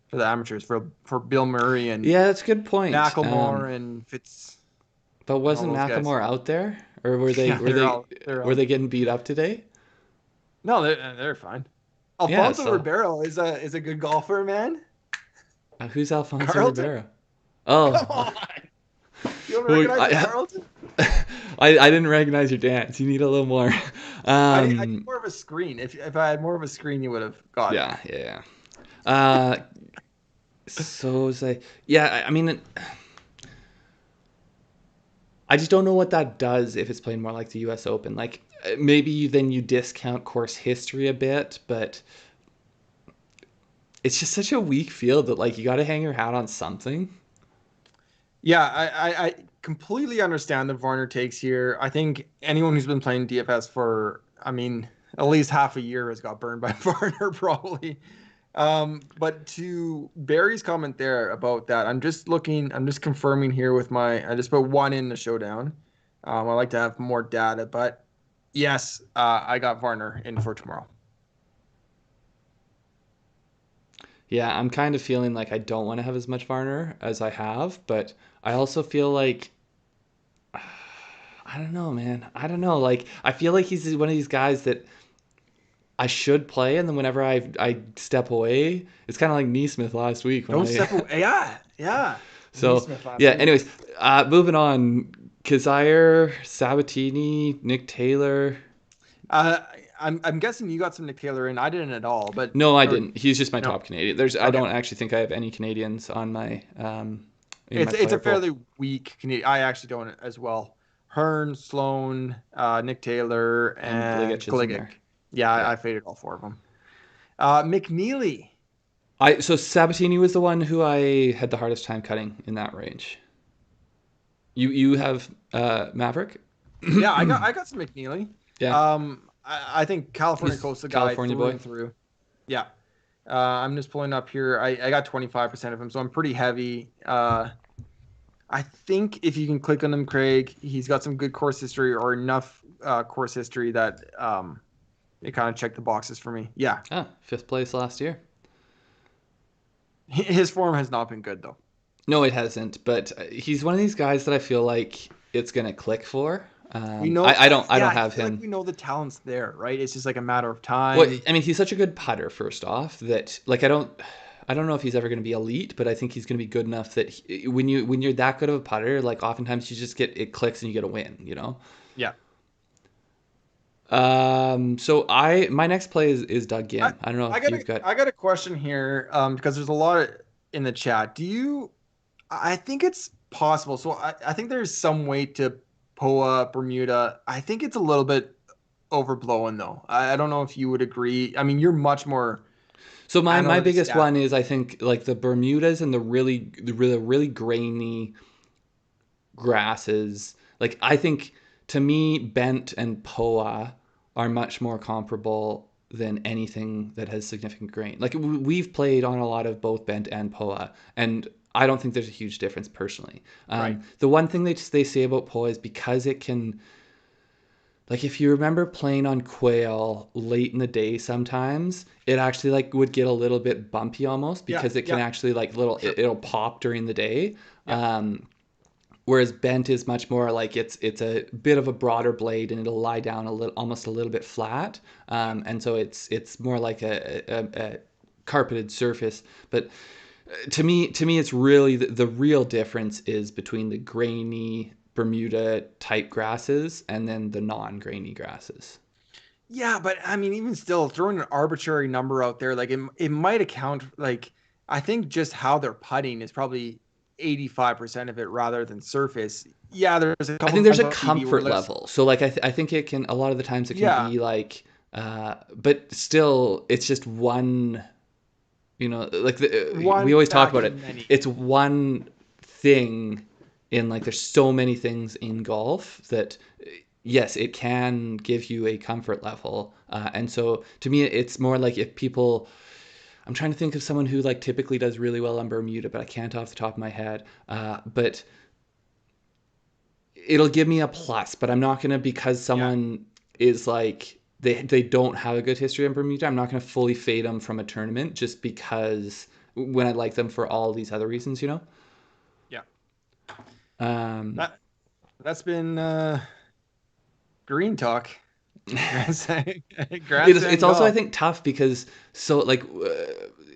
for the amateurs for Bill Murray and Yeah, that's a good point. Macklemore and Fitz But and all wasn't those guys. Macklemore out there, or were they Yeah, were they they're were all they getting beat up today? no, they're fine. Yeah. Alfonso So Ribeiro is a good golfer, man. who's Alfonso Carlton, Ribeiro? come Oh, on. You don't well, recognize the Carlton? I didn't recognize your dance. You need a little more. I need more of a screen. If I had more of a screen, you would have got it. Yeah, yeah. Yeah. So was I? Yeah, I mean, I just don't know what that does if it's playing more like the U.S. Open. Like maybe then you discount course history a bit, but it's just such a weak field that like you got to hang your hat on something. Yeah, I completely understand the Varner takes here. I think anyone who's been playing DFS for, I mean, at least half a year has got burned by Varner probably. But to Barry's comment there about that, I'm just confirming here with I just put one in the showdown. I like to have more data, but yes, I got Varner in for tomorrow. Yeah, I'm kind of feeling like I don't want to have as much Varner as I have, but I also feel like I don't know, man. I don't know. Like I feel like he's one of these guys that I should play, and then whenever I step away, it's kind of like Neesmith last week when Don't I. step away. Yeah, yeah. So Neesmith last yeah. week. Anyways, moving on. Kazire, Sabatini, Nick Taylor. Uh, I'm guessing you got some Nick Taylor in. I didn't at all, but No, I or didn't. He's just my no. top Canadian. I Okay. don't actually think I have any Canadians on my in my It's a player pool. fairly weak Canadian. I actually don't as well. Hearn, Sloan, Nick Taylor, And and Gligic is in Gligic. there. Yeah, Yeah. I faded all four of them. McNeely. So Sabatini was the one who I had the hardest time cutting in that range. You have Maverick? Yeah, I got some McNeely. Yeah. I think California He's Coastal guy California through boy. and through. Yeah. I'm just pulling up here. I got 25% of him, so I'm pretty heavy. I think if you can click on him, Craig, he's got some good course history or enough course history that it kind of checked the boxes for me. Yeah, Ah, fifth place last year. his form has not been good though. No, it hasn't, but he's one of these guys that I feel like it's gonna click for. We know, I yeah, don't I have feel like him. we know the talent's there, right? It's just like a matter of Well, time. I mean, he's such a good putter. First off, that like I don't know if he's ever going to be elite, but I think he's going to be good enough that when you're that good of a putter, like oftentimes you just get it clicks and you get a win. You know. Yeah, So my next play is Doug I, Gim. I don't know if you've got. I got a question here because there's a lot in the chat. Do you? I think it's possible. So I think there's some way to POA Bermuda. I think it's a little bit overblown though. I don't know if you would agree. I mean, you're much more So my analytic biggest stat. one is I think like the Bermudas and the really grainy grasses. Like I think to me, bent and poa are much more comparable than anything that has significant grain. Like we've played on a lot of both bent and poa, and I don't think there's a huge difference personally. Right. The one thing they say about poa is because it can, like if you remember playing on quail late in the day, sometimes it actually like would get a little bit bumpy almost Yeah. because it can Yeah. actually like For sure. it'll pop during the day. Yeah. Whereas bent is much more like it's a bit of a broader blade and it'll lie down a little almost a little bit flat, and so it's more like a carpeted surface. But to me, it's really the real difference is between the grainy Bermuda type grasses and then the non-grainy grasses. Yeah, but I mean, even still, throwing an arbitrary number out there, like it might account. Like I think just how they're putting is probably 85% of it rather than surface. Yeah, there's a I couple think there's times a on TV where it comfort looks. level. So like I think it can a lot of the times it can Yeah, be like, but still it's just one. Like we one always talk about it. backing many. It's one thing in like there's so many things in golf that yes, it can give you a comfort level. And so to me, it's more like if people. I'm trying to think of someone who like typically does really well on Bermuda, but I can't off the top of my head. But it'll give me a plus, but I'm not gonna because Yeah, someone is like they don't have a good history in Bermuda. I'm not gonna fully fade them from a tournament just because when I like them for all these other reasons, you know? Yeah. Um, That that's been green talk. Grandstand it's Grandstand also, I golf. think, tough because so like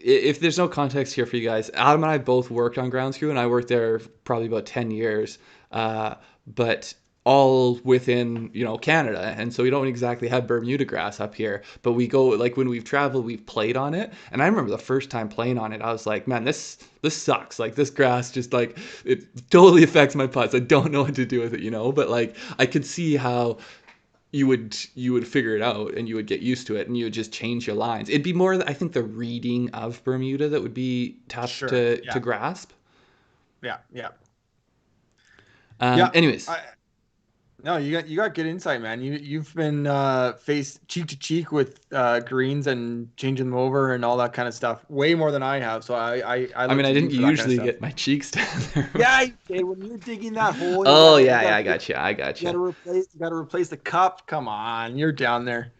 if there's no context here for you guys, Adam and I both worked on ground screw, and I worked there probably about 10 years, but all within, you know, Canada, and so we don't exactly have Bermuda grass up here, but we go, like, when we've traveled, we've played on it, and I remember the first time playing on it, I was like, man, this sucks. Like, this grass just, like, it totally affects my putts. I don't know what to do with it, you know, but like I could see how you would figure it out, and you would get used to it, and you would just change your lines. It'd be more, I think, the reading of Bermuda that would be tough Sure. to Yeah. grasp. Yeah. Yeah. Anyways, Yeah. No, you got good insight, man. You've been faced cheek to cheek with greens and changing them over and all that kind of stuff way more than I have. So I I look mean, I to you didn't for that kind of usually stuff. get my cheeks down there. Yeah, you did. When you're digging that hole, and Oh you yeah, yeah, got I got you. I got you got you. to replace the cup. Come on, you're down there.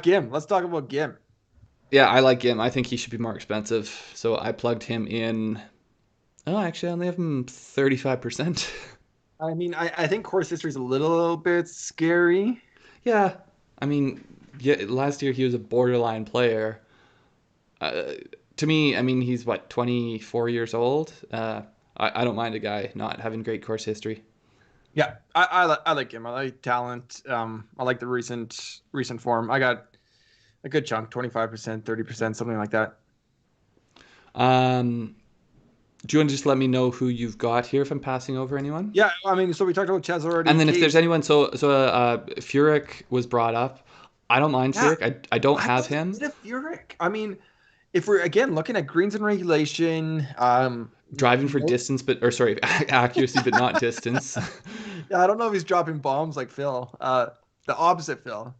Gim. Let's talk about Gim. Yeah, I like him. I think he should be more expensive. So I plugged him in. Oh, actually, I only have him 35%. I mean, I think course history is a little bit scary. Yeah, I mean, yeah, last year he was a borderline player. Uh, to me, I mean, he's what, 24 years old. I don't mind a guy not having great course history. Yeah, I like him. I like talent. I like the recent form. I got a good chunk, 25%, 30%, something like that. Um, do you want to just let me know who you've got here if I'm passing over anyone? Yeah, I mean, so we talked about Chaz already. And then if there's Cage. anyone, Furyk was brought up. I don't mind Yeah, Furyk. I don't I have like a him. bit of Furyk. I mean, if we're again looking at greens and regulation, Driving for distance, but or sorry, accuracy, but not distance. yeah, I don't know if he's dropping bombs like Phil. The opposite Phil.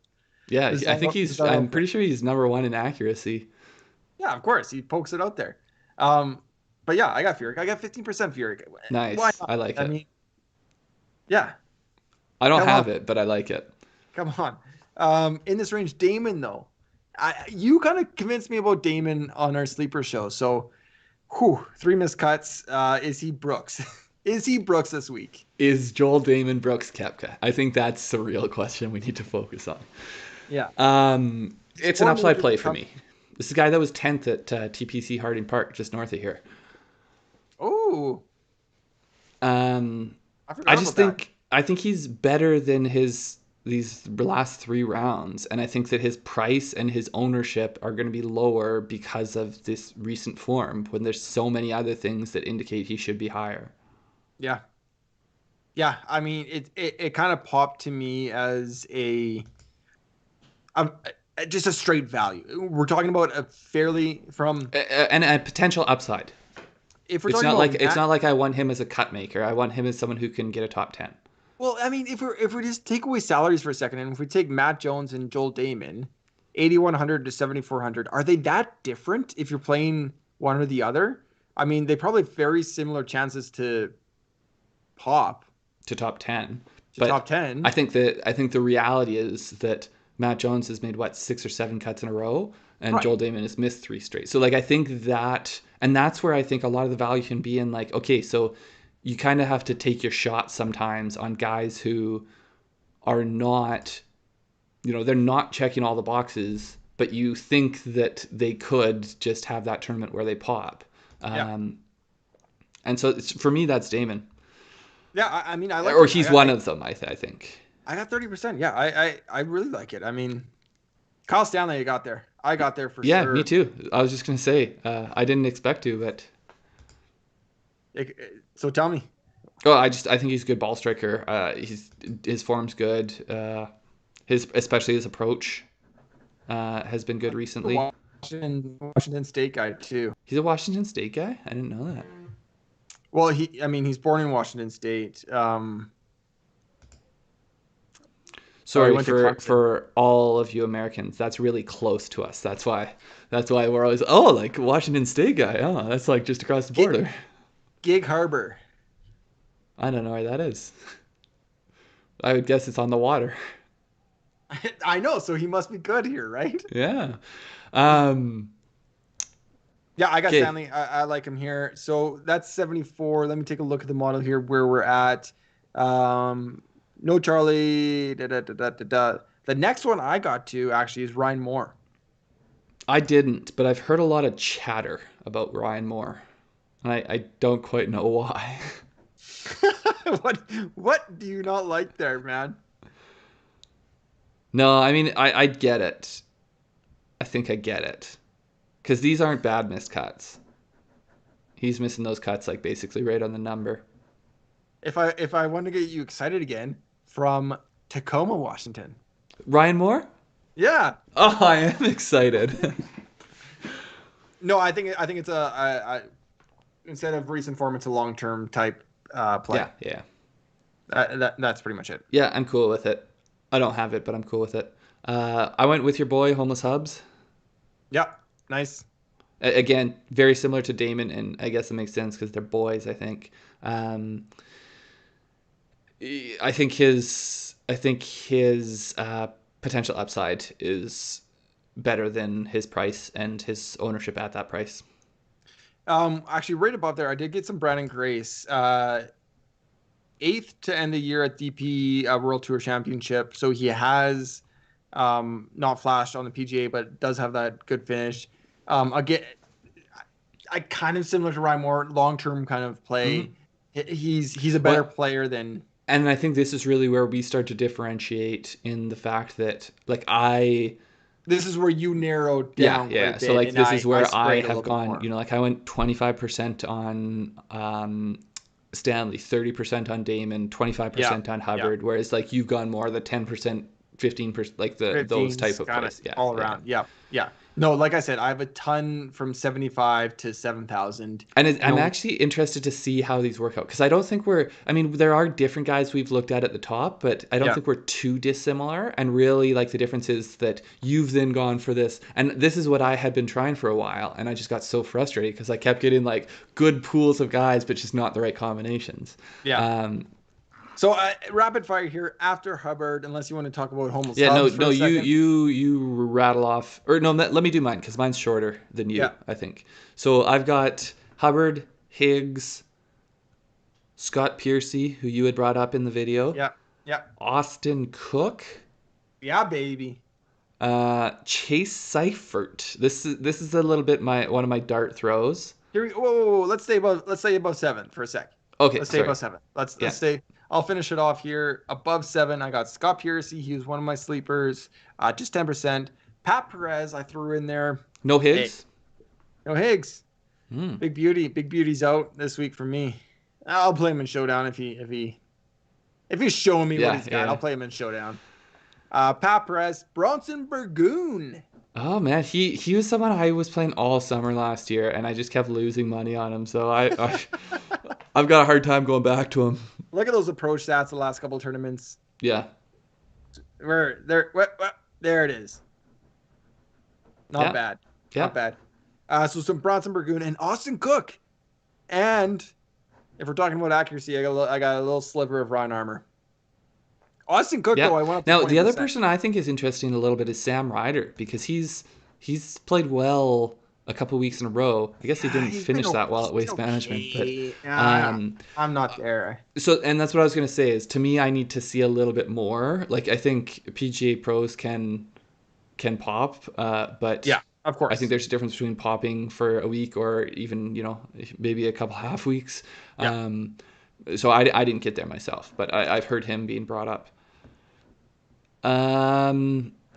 Yeah, This is I think our I'm own Phil. pretty sure he's number one in accuracy. Yeah, of course, he pokes it out there. Um, but yeah, I got Furyk. I got 15% Furyk. Why Nice. not? I like I it. mean, yeah, I don't come on. have it, but I like it. Come on. In this range, Damon though, you kind of convinced me about Damon on our sleeper show. So, whew, 3 missed cuts. Is he Brooks? Is he Brooks this week? Is Joel Damon Brooks Koepka? I think that's the real question we need to focus on. Yeah. It's an Four upside majors play are for coming. me. This is a guy that was 10th at TPC Harding Park, just north of here. Oh, Um, I I forgot just about that. think he's better than his these last 3 rounds, and I think that his price and his ownership are going to be lower because of this recent form. When there's so many other things that indicate he should be higher. Yeah. Yeah. I mean, it kind of popped to me as um, just a straight value. We're talking about a fairly from And a potential upside. if we're talking about It's Matt. not like I want him as a cut maker. I want him as someone who can get a top 10. Well, I mean, if we just take away salaries for a second, and if we take Matt Jones and Joel Damon, 8,100 to 7,400, are they that different if you're playing one or the other? I mean, they probably have very similar chances to pop To top 10. to But top 10. I think the reality is that Matt Jones has made what, 6 or 7 cuts in a row, and Right. Joel Damon has missed 3 straight. So like I think that, and that's where I think a lot of the value can be in, like, okay, so you kind of have to take your shot sometimes on guys who are not, they're not checking all the boxes, but you think that they could just have that tournament where they pop. Yeah. Um, and so for me, that's Damon. Yeah. I mean, I like Or it. he's one of them, I think. I got 30%. Yeah. I really like it. I mean, Kyle Stanley, I got there. I got there for Yeah, me sure. too. I was just gonna say, I didn't expect to, but So tell me. I think he's a good ball striker. His form's good. Especially his approach has been good recently. Washington State guy too. He's a Washington State guy. I didn't know that. Well, I mean, he's born in Washington State. So he Sorry went to Clemson. for all of you Americans. That's really close to us. That's why we're always, oh, like Washington State guy. Oh, that's like just across the Gig, border. Gig Harbor. I don't know where that is. I would guess it's on the water. I know, so he must be good here, right? Yeah. Um, Yeah, I got Okay. Stanley. I like him here. So that's 74. Let me take a look at the model here where we're at. Um, no Charlie. Da, da, da, da, da, da. The next one I got to actually is Ryan Moore. I didn't, but I've heard a lot of chatter about Ryan Moore. And I don't quite know why. what what do you not like there, man? No, I mean, I get it. I think I get it. Because these aren't bad missed cuts. He's missing those cuts like basically right on the number. If I want to get you excited again from Tacoma, Washington. Ryan Moore? Yeah. Oh, I am excited. No, I think it's instead of recent form, it's a long term type play. Yeah, yeah. That's pretty much it. Yeah, I'm cool with it. I don't have it, but I'm cool with it. I went with your boy, Homeless Hubs. Yeah, nice. Again, very similar to Damon, and I guess it makes sense because they're boys, I think. I think his potential upside is better than his price and his ownership at that price. Actually, right above there, I did get some Brandon Grace. Eighth to end the year at DP World Tour Championship. So he has not flashed on the PGA, but does have that good finish. Again, I kind of similar to Ryan Moore, long term kind of play. Mm-hmm. He's a better player than. And I think this is really where we start to differentiate in the fact that this is where you narrowed down. Yeah. So like this is where I have gone. You know, like I went 25% on Stanley, 30% on Damon, 25% on Hubbard. Whereas like you've gone more the 10%, 15%, like those type of plays. Yeah, all around. Yeah. No, like I said, I have a ton from 75 to 7,000. And I'm actually interested to see how these work out because I don't think there are different guys we've looked at the top, but I don't think we're too dissimilar. And really, like the difference is that you've then gone for this, and this is what I had been trying for a while, and I just got so frustrated because I kept getting like good pools of guys, but just not the right combinations. Yeah. So rapid fire here after Hubbard, unless you want to talk about Homeless Hubs for a second. You rattle off, or no, let me do mine because mine's shorter than you, I think. So I've got Hubbard, Higgs, Scott Piercy, who you had brought up in the video. Yeah. Austin Cook. Yeah, baby. Chase Seifert. This is a little bit one of my dart throws. Here we go. Whoa. Let's stay above 7 for a sec. Okay. Let's stay above 7. Let's stay. I'll finish it off here. Above 7, I got Scott Piercy. He was one of my sleepers. Just 10%. Pat Perez, I threw in there. No Higgs? No Higgs. Big Beauty's out this week for me. I'll play him in Showdown if he's showing me what he's got. I'll play him in Showdown. Pat Perez, Bronson Burgoon. Oh man, he was someone I was playing all summer last year, and I just kept losing money on him. So I've got a hard time going back to him. Look at those approach stats the last couple of tournaments. Yeah. Where there it is. Not bad. Yeah. Not bad. So some Bronson Burgoon and Austin Cook. And if we're talking about accuracy, I got a little sliver of Ryan Armour. Austin Cook, though, I went up to 20%. Now, the other person I think is interesting a little bit is Sam Ryder because he's played well a couple weeks in a row. I guess he didn't finish that well at Waste Management, but I'm not there. So, and that's what I was going to say is to me, I need to see a little bit more. Like I think PGA pros can pop, but yeah, of course. I think there's a difference between popping for a week or even maybe a couple half weeks. Yeah. So I didn't get there myself, but I've heard him being brought up.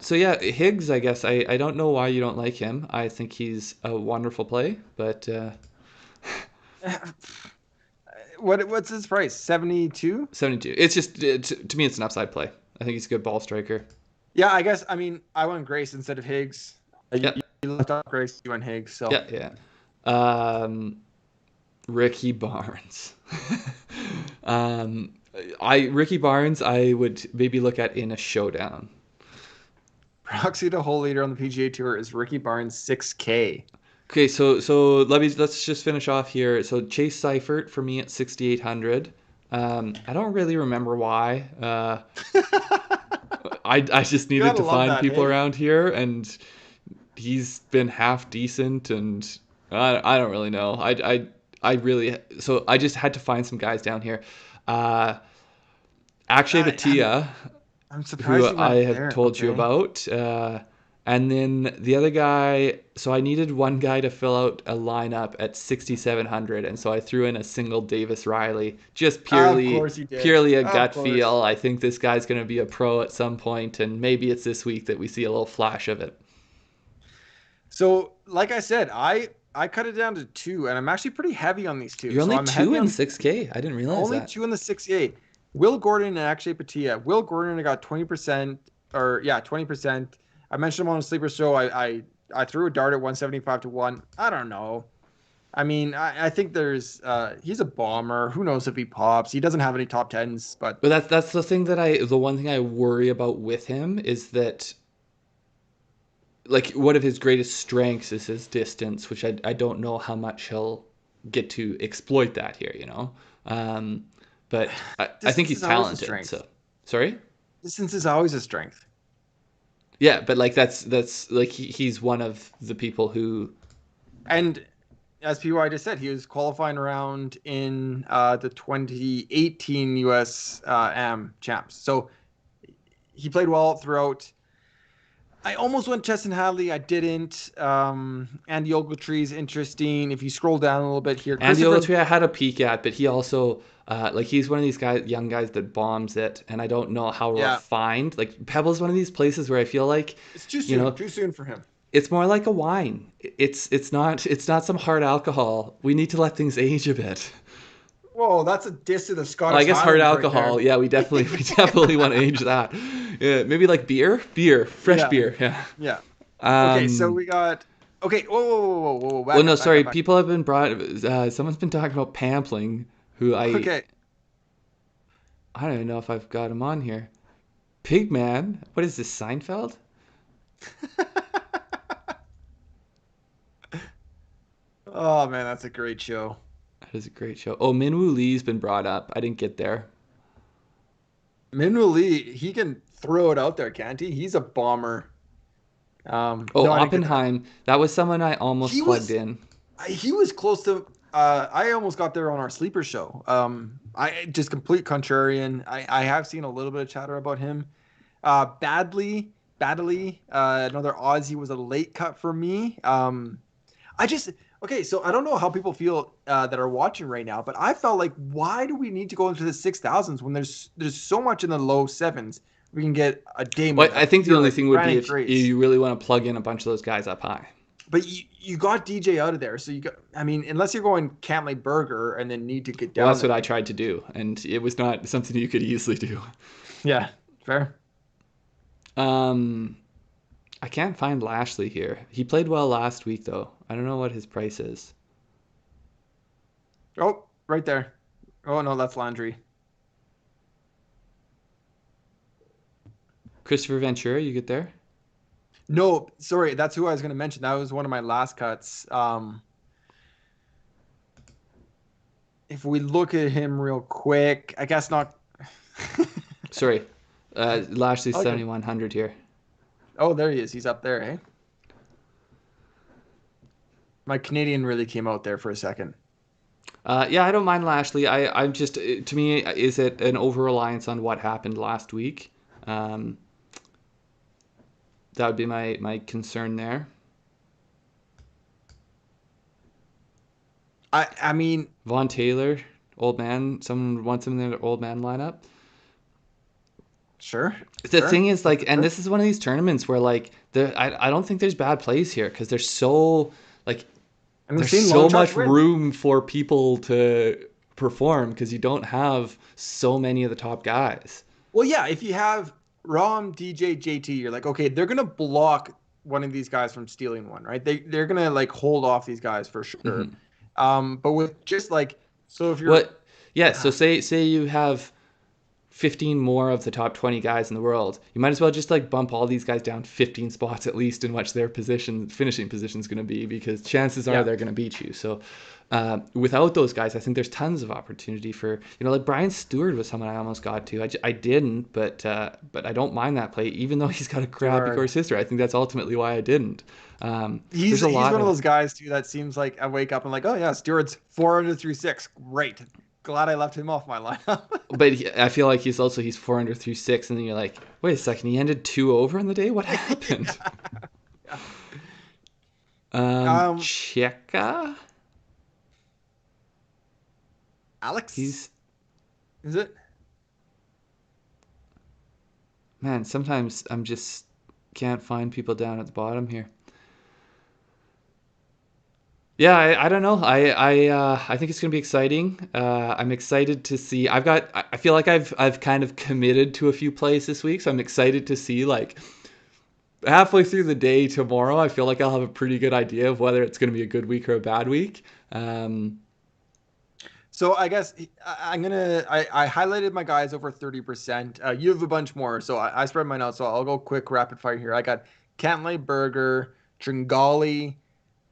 So yeah, Higgs, I guess I don't know why you don't like him. I think he's a wonderful play, but what's his price? 72? 72. It's just to me, it's an upside play. I think he's a good ball striker. Yeah, I guess. I mean, I went Grace instead of Higgs. You left off Grace, you went Higgs. So yeah. Ricky Barnes. Ricky Barnes, I would maybe look at in a showdown. Proxy to hole leader on the PGA Tour is Ricky Barnes, 6K. Okay, so let's just finish off here. So Chase Seifert for me at 6,800. I don't really remember why. I just needed to find people around here, and he's been half decent, and I don't really know. I really so I just had to find some guys down here. Uh, Akshay I, I'm Bhatia, I'm who surprised he I went have there. told you Okay. about. And then the other guy, so I needed one guy to fill out a lineup at 6,700, and so I threw in a single Davis Riley, just Of purely course you did. purely a Of gut course. feel. I think this guy's going to be a pro at some point, and maybe it's this week that we see a little flash of it. So, like I said, I cut it down to two, and I'm actually pretty heavy on these two. You're So only I'm two heavy in on 6K. I didn't realize only that. two in the 6A. Will Gordon and Akshay Patia. Will Gordon, I got 20%, or yeah, 20%. I mentioned him on a sleeper show. I threw a dart at 175 to 1. I don't know. I mean, I think there's he's a bomber. Who knows if he pops? He doesn't have any top tens, but But that's the thing that the one thing I worry about with him is that like one of his greatest strengths is his distance, which I don't know how much he'll get to exploit that here, you know. Um, but I think distance he's is always a talented. strength. So sorry. Distance is always a strength. Yeah, but like that's like he's one of the people who. And as PY just said, he was qualifying around in the 2018 US AM champs. So he played well throughout. I almost went Chesson Hadley. I didn't. Andy Ogletree is interesting. If you scroll down a little bit here, Andy Christopher. Ogletree I had a peek at, but he also like he's one of these guys, young guys that bombs it, and I don't know how Yeah, refined. Like Pebble's one of these places where I feel like, it's too you soon. know, Too soon for him. it's more like a wine. It's not some hard alcohol. We need to let things age a bit. Whoa, that's a diss to the Well, I Scottish guess hard Highlands right alcohol. there. Yeah, we definitely want to age that. Yeah, maybe like beer, fresh Yeah, beer. Yeah. yeah. Okay, so Um. we got. Okay, whoa, Well, back no, up, back up, sorry. back People have been brought. Someone's been talking about Pampling, who up. I Okay. I don't even know if I've got him on here. Pigman. What is this? Seinfeld? Oh man, that's a great show. That is a great show. Oh, Minwoo Lee's been brought up. I didn't get there. Minwoo Lee, he can throw it out there, can't he? He's a bomber. Oh, No, I didn't get that. Oppenheim. That was someone I almost He plugged was in. he was close to I almost got there on our sleeper show. I just complete contrarian. I have seen a little bit of chatter about him. Badly, another Aussie was a late cut for me. I just okay, so I don't know how people feel that are watching right now, but I felt like why do we need to go into the 6,000s when there's so much in the low sevens? We can get a Well, Damon, a I think the Furyk, only thing would be Brandon if Grace. you really want to plug in a bunch of those guys up high. But you got DJ out of there, so you got. I mean, unless you're going Cantley Burger and then need to get Well, down that's what there. I tried to do, and it was not something you could easily do. Yeah, fair. Um, I can't find Lashley here. He played well last week, though. I don't know what his price is. Oh, right there. Oh no, that's Landry. Christopher Ventura, you get there? No, sorry, that's who I was going to mention. That was one of my last cuts. If we look at him real quick, I guess not. Sorry, Lashley's Okay. 7,100 here. Oh, there he is. He's up there, eh? My Canadian really came out there for a second. Yeah, I don't mind Lashley. I'm just to me, is it an over reliance on what happened last week? Um, that would be my concern there. I mean, Vaughn Taylor, old man. Someone wants him in their old man lineup. sure, The sure. thing is, That's like, a and fair. this is one of these tournaments where, like, I don't think there's bad plays here because there's so, like, And we've there's seen long so shots much win. room for people to perform because you don't have so many of the top guys. Well, yeah, if you have Rom, DJ, JT, you're like, okay, they're gonna block one of these guys from stealing one, right? They're gonna like hold off these guys for sure. Hmm. But with just like so if you're What? Yeah. So say you have 15 more of the top 20 guys in the world. You might as well just like bump all these guys down 15 spots at least in which their finishing position is going to be, because chances are they're going to beat you. So without those guys, I think there's tons of opportunity for, like Brian Stewart was someone I almost got to. I didn't, but I don't mind that play, even though he's got a crappy course history. I think that's ultimately why I didn't. He's one of those guys too that seems like I wake up and like, oh yeah, Stewart's 4 under through 6, great. Glad I left him off my lineup. But I feel like he's 4 under through 6, and then you're like, wait a second, he ended 2 over in the day. What happened? Cheka. Alex? Is it? Man, sometimes I'm just can't find people down at the bottom here. Yeah, I don't know. I think it's gonna be exciting. I'm excited to see. I feel like I've kind of committed to a few plays this week, so I'm excited to see like halfway through the day tomorrow. I feel like I'll have a pretty good idea of whether it's gonna be a good week or a bad week. So I guess I highlighted my guys over 30%. You have a bunch more, so I spread mine out. So I'll go quick rapid fire here. I got Cantlay Berger, Tringali,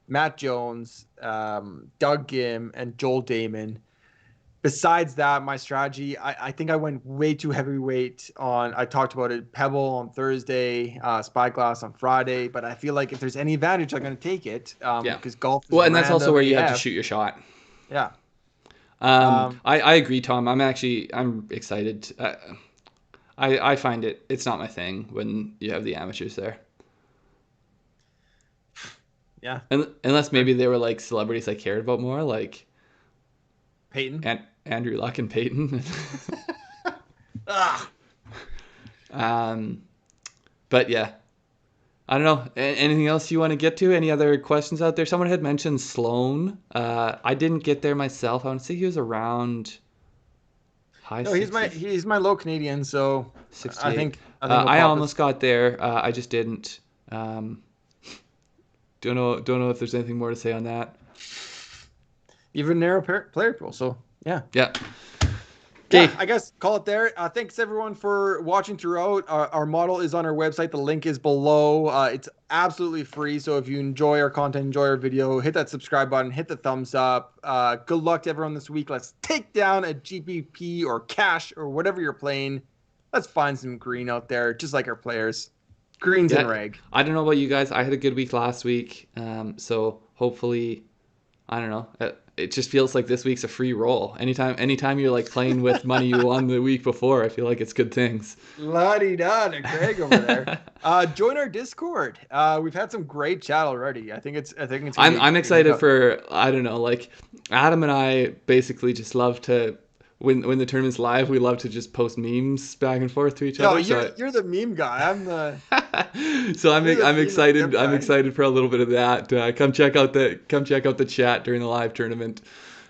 Matt Jones, Doug Gim, and Joel Damon. Besides that, my strategy, I think I went way too heavyweight on, I talked about it, Pebble on Thursday, Spyglass on Friday, but I feel like if there's any advantage, I'm going to take it. Because golf is and that's also where you have to shoot your shot. Yeah. I agree, Tom. I'm excited. I find it's not my thing when you have the amateurs there. Yeah. Unless maybe they were like celebrities I cared about more, like Peyton and Andrew Luck and Peyton. But yeah, I don't know. Anything else you want to get to? Any other questions out there? Someone had mentioned Sloan. I didn't get there myself. I want to say he was around high. No, 60s. he's my low Canadian, so 68. I think I almost got there. I just didn't. Don't know if there's anything more to say on that. Even narrow player pool, so yeah. Yeah. Okay. Yeah, I guess call it there. Thanks everyone for watching throughout. Our model is on our website. The link is below. It's absolutely free. So if you enjoy our content, enjoy our video, hit that subscribe button, hit the thumbs up. Good luck to everyone this week. Let's take down a GPP or cash or whatever you're playing. Let's find some green out there, just like our players. Greens and reg. I don't know about you guys. I had a good week last week. So hopefully, I don't know. It just feels like this week's a free roll. Anytime you're like playing with money you won the week before, I feel like it's good things. La-di-da to Craig over there. Join our Discord. We've had some great chat already. I think it's. I'm excited for. I don't know. Like Adam and I basically just love to. When the tournament's live, we love to just post memes back and forth to each other. You're the meme guy. I'm the. So I'm excited. I'm excited for a little bit of that. Come check out the chat during the live tournament.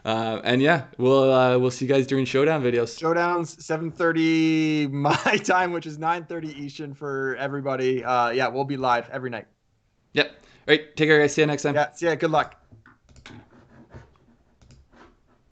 And yeah, we'll see you guys during showdown videos. Showdowns 7:30 my time, which is 9:30 Eastern for everybody. Yeah, we'll be live every night. Yep. All right. Take care, guys. See you next time. Yeah. See ya. Good luck.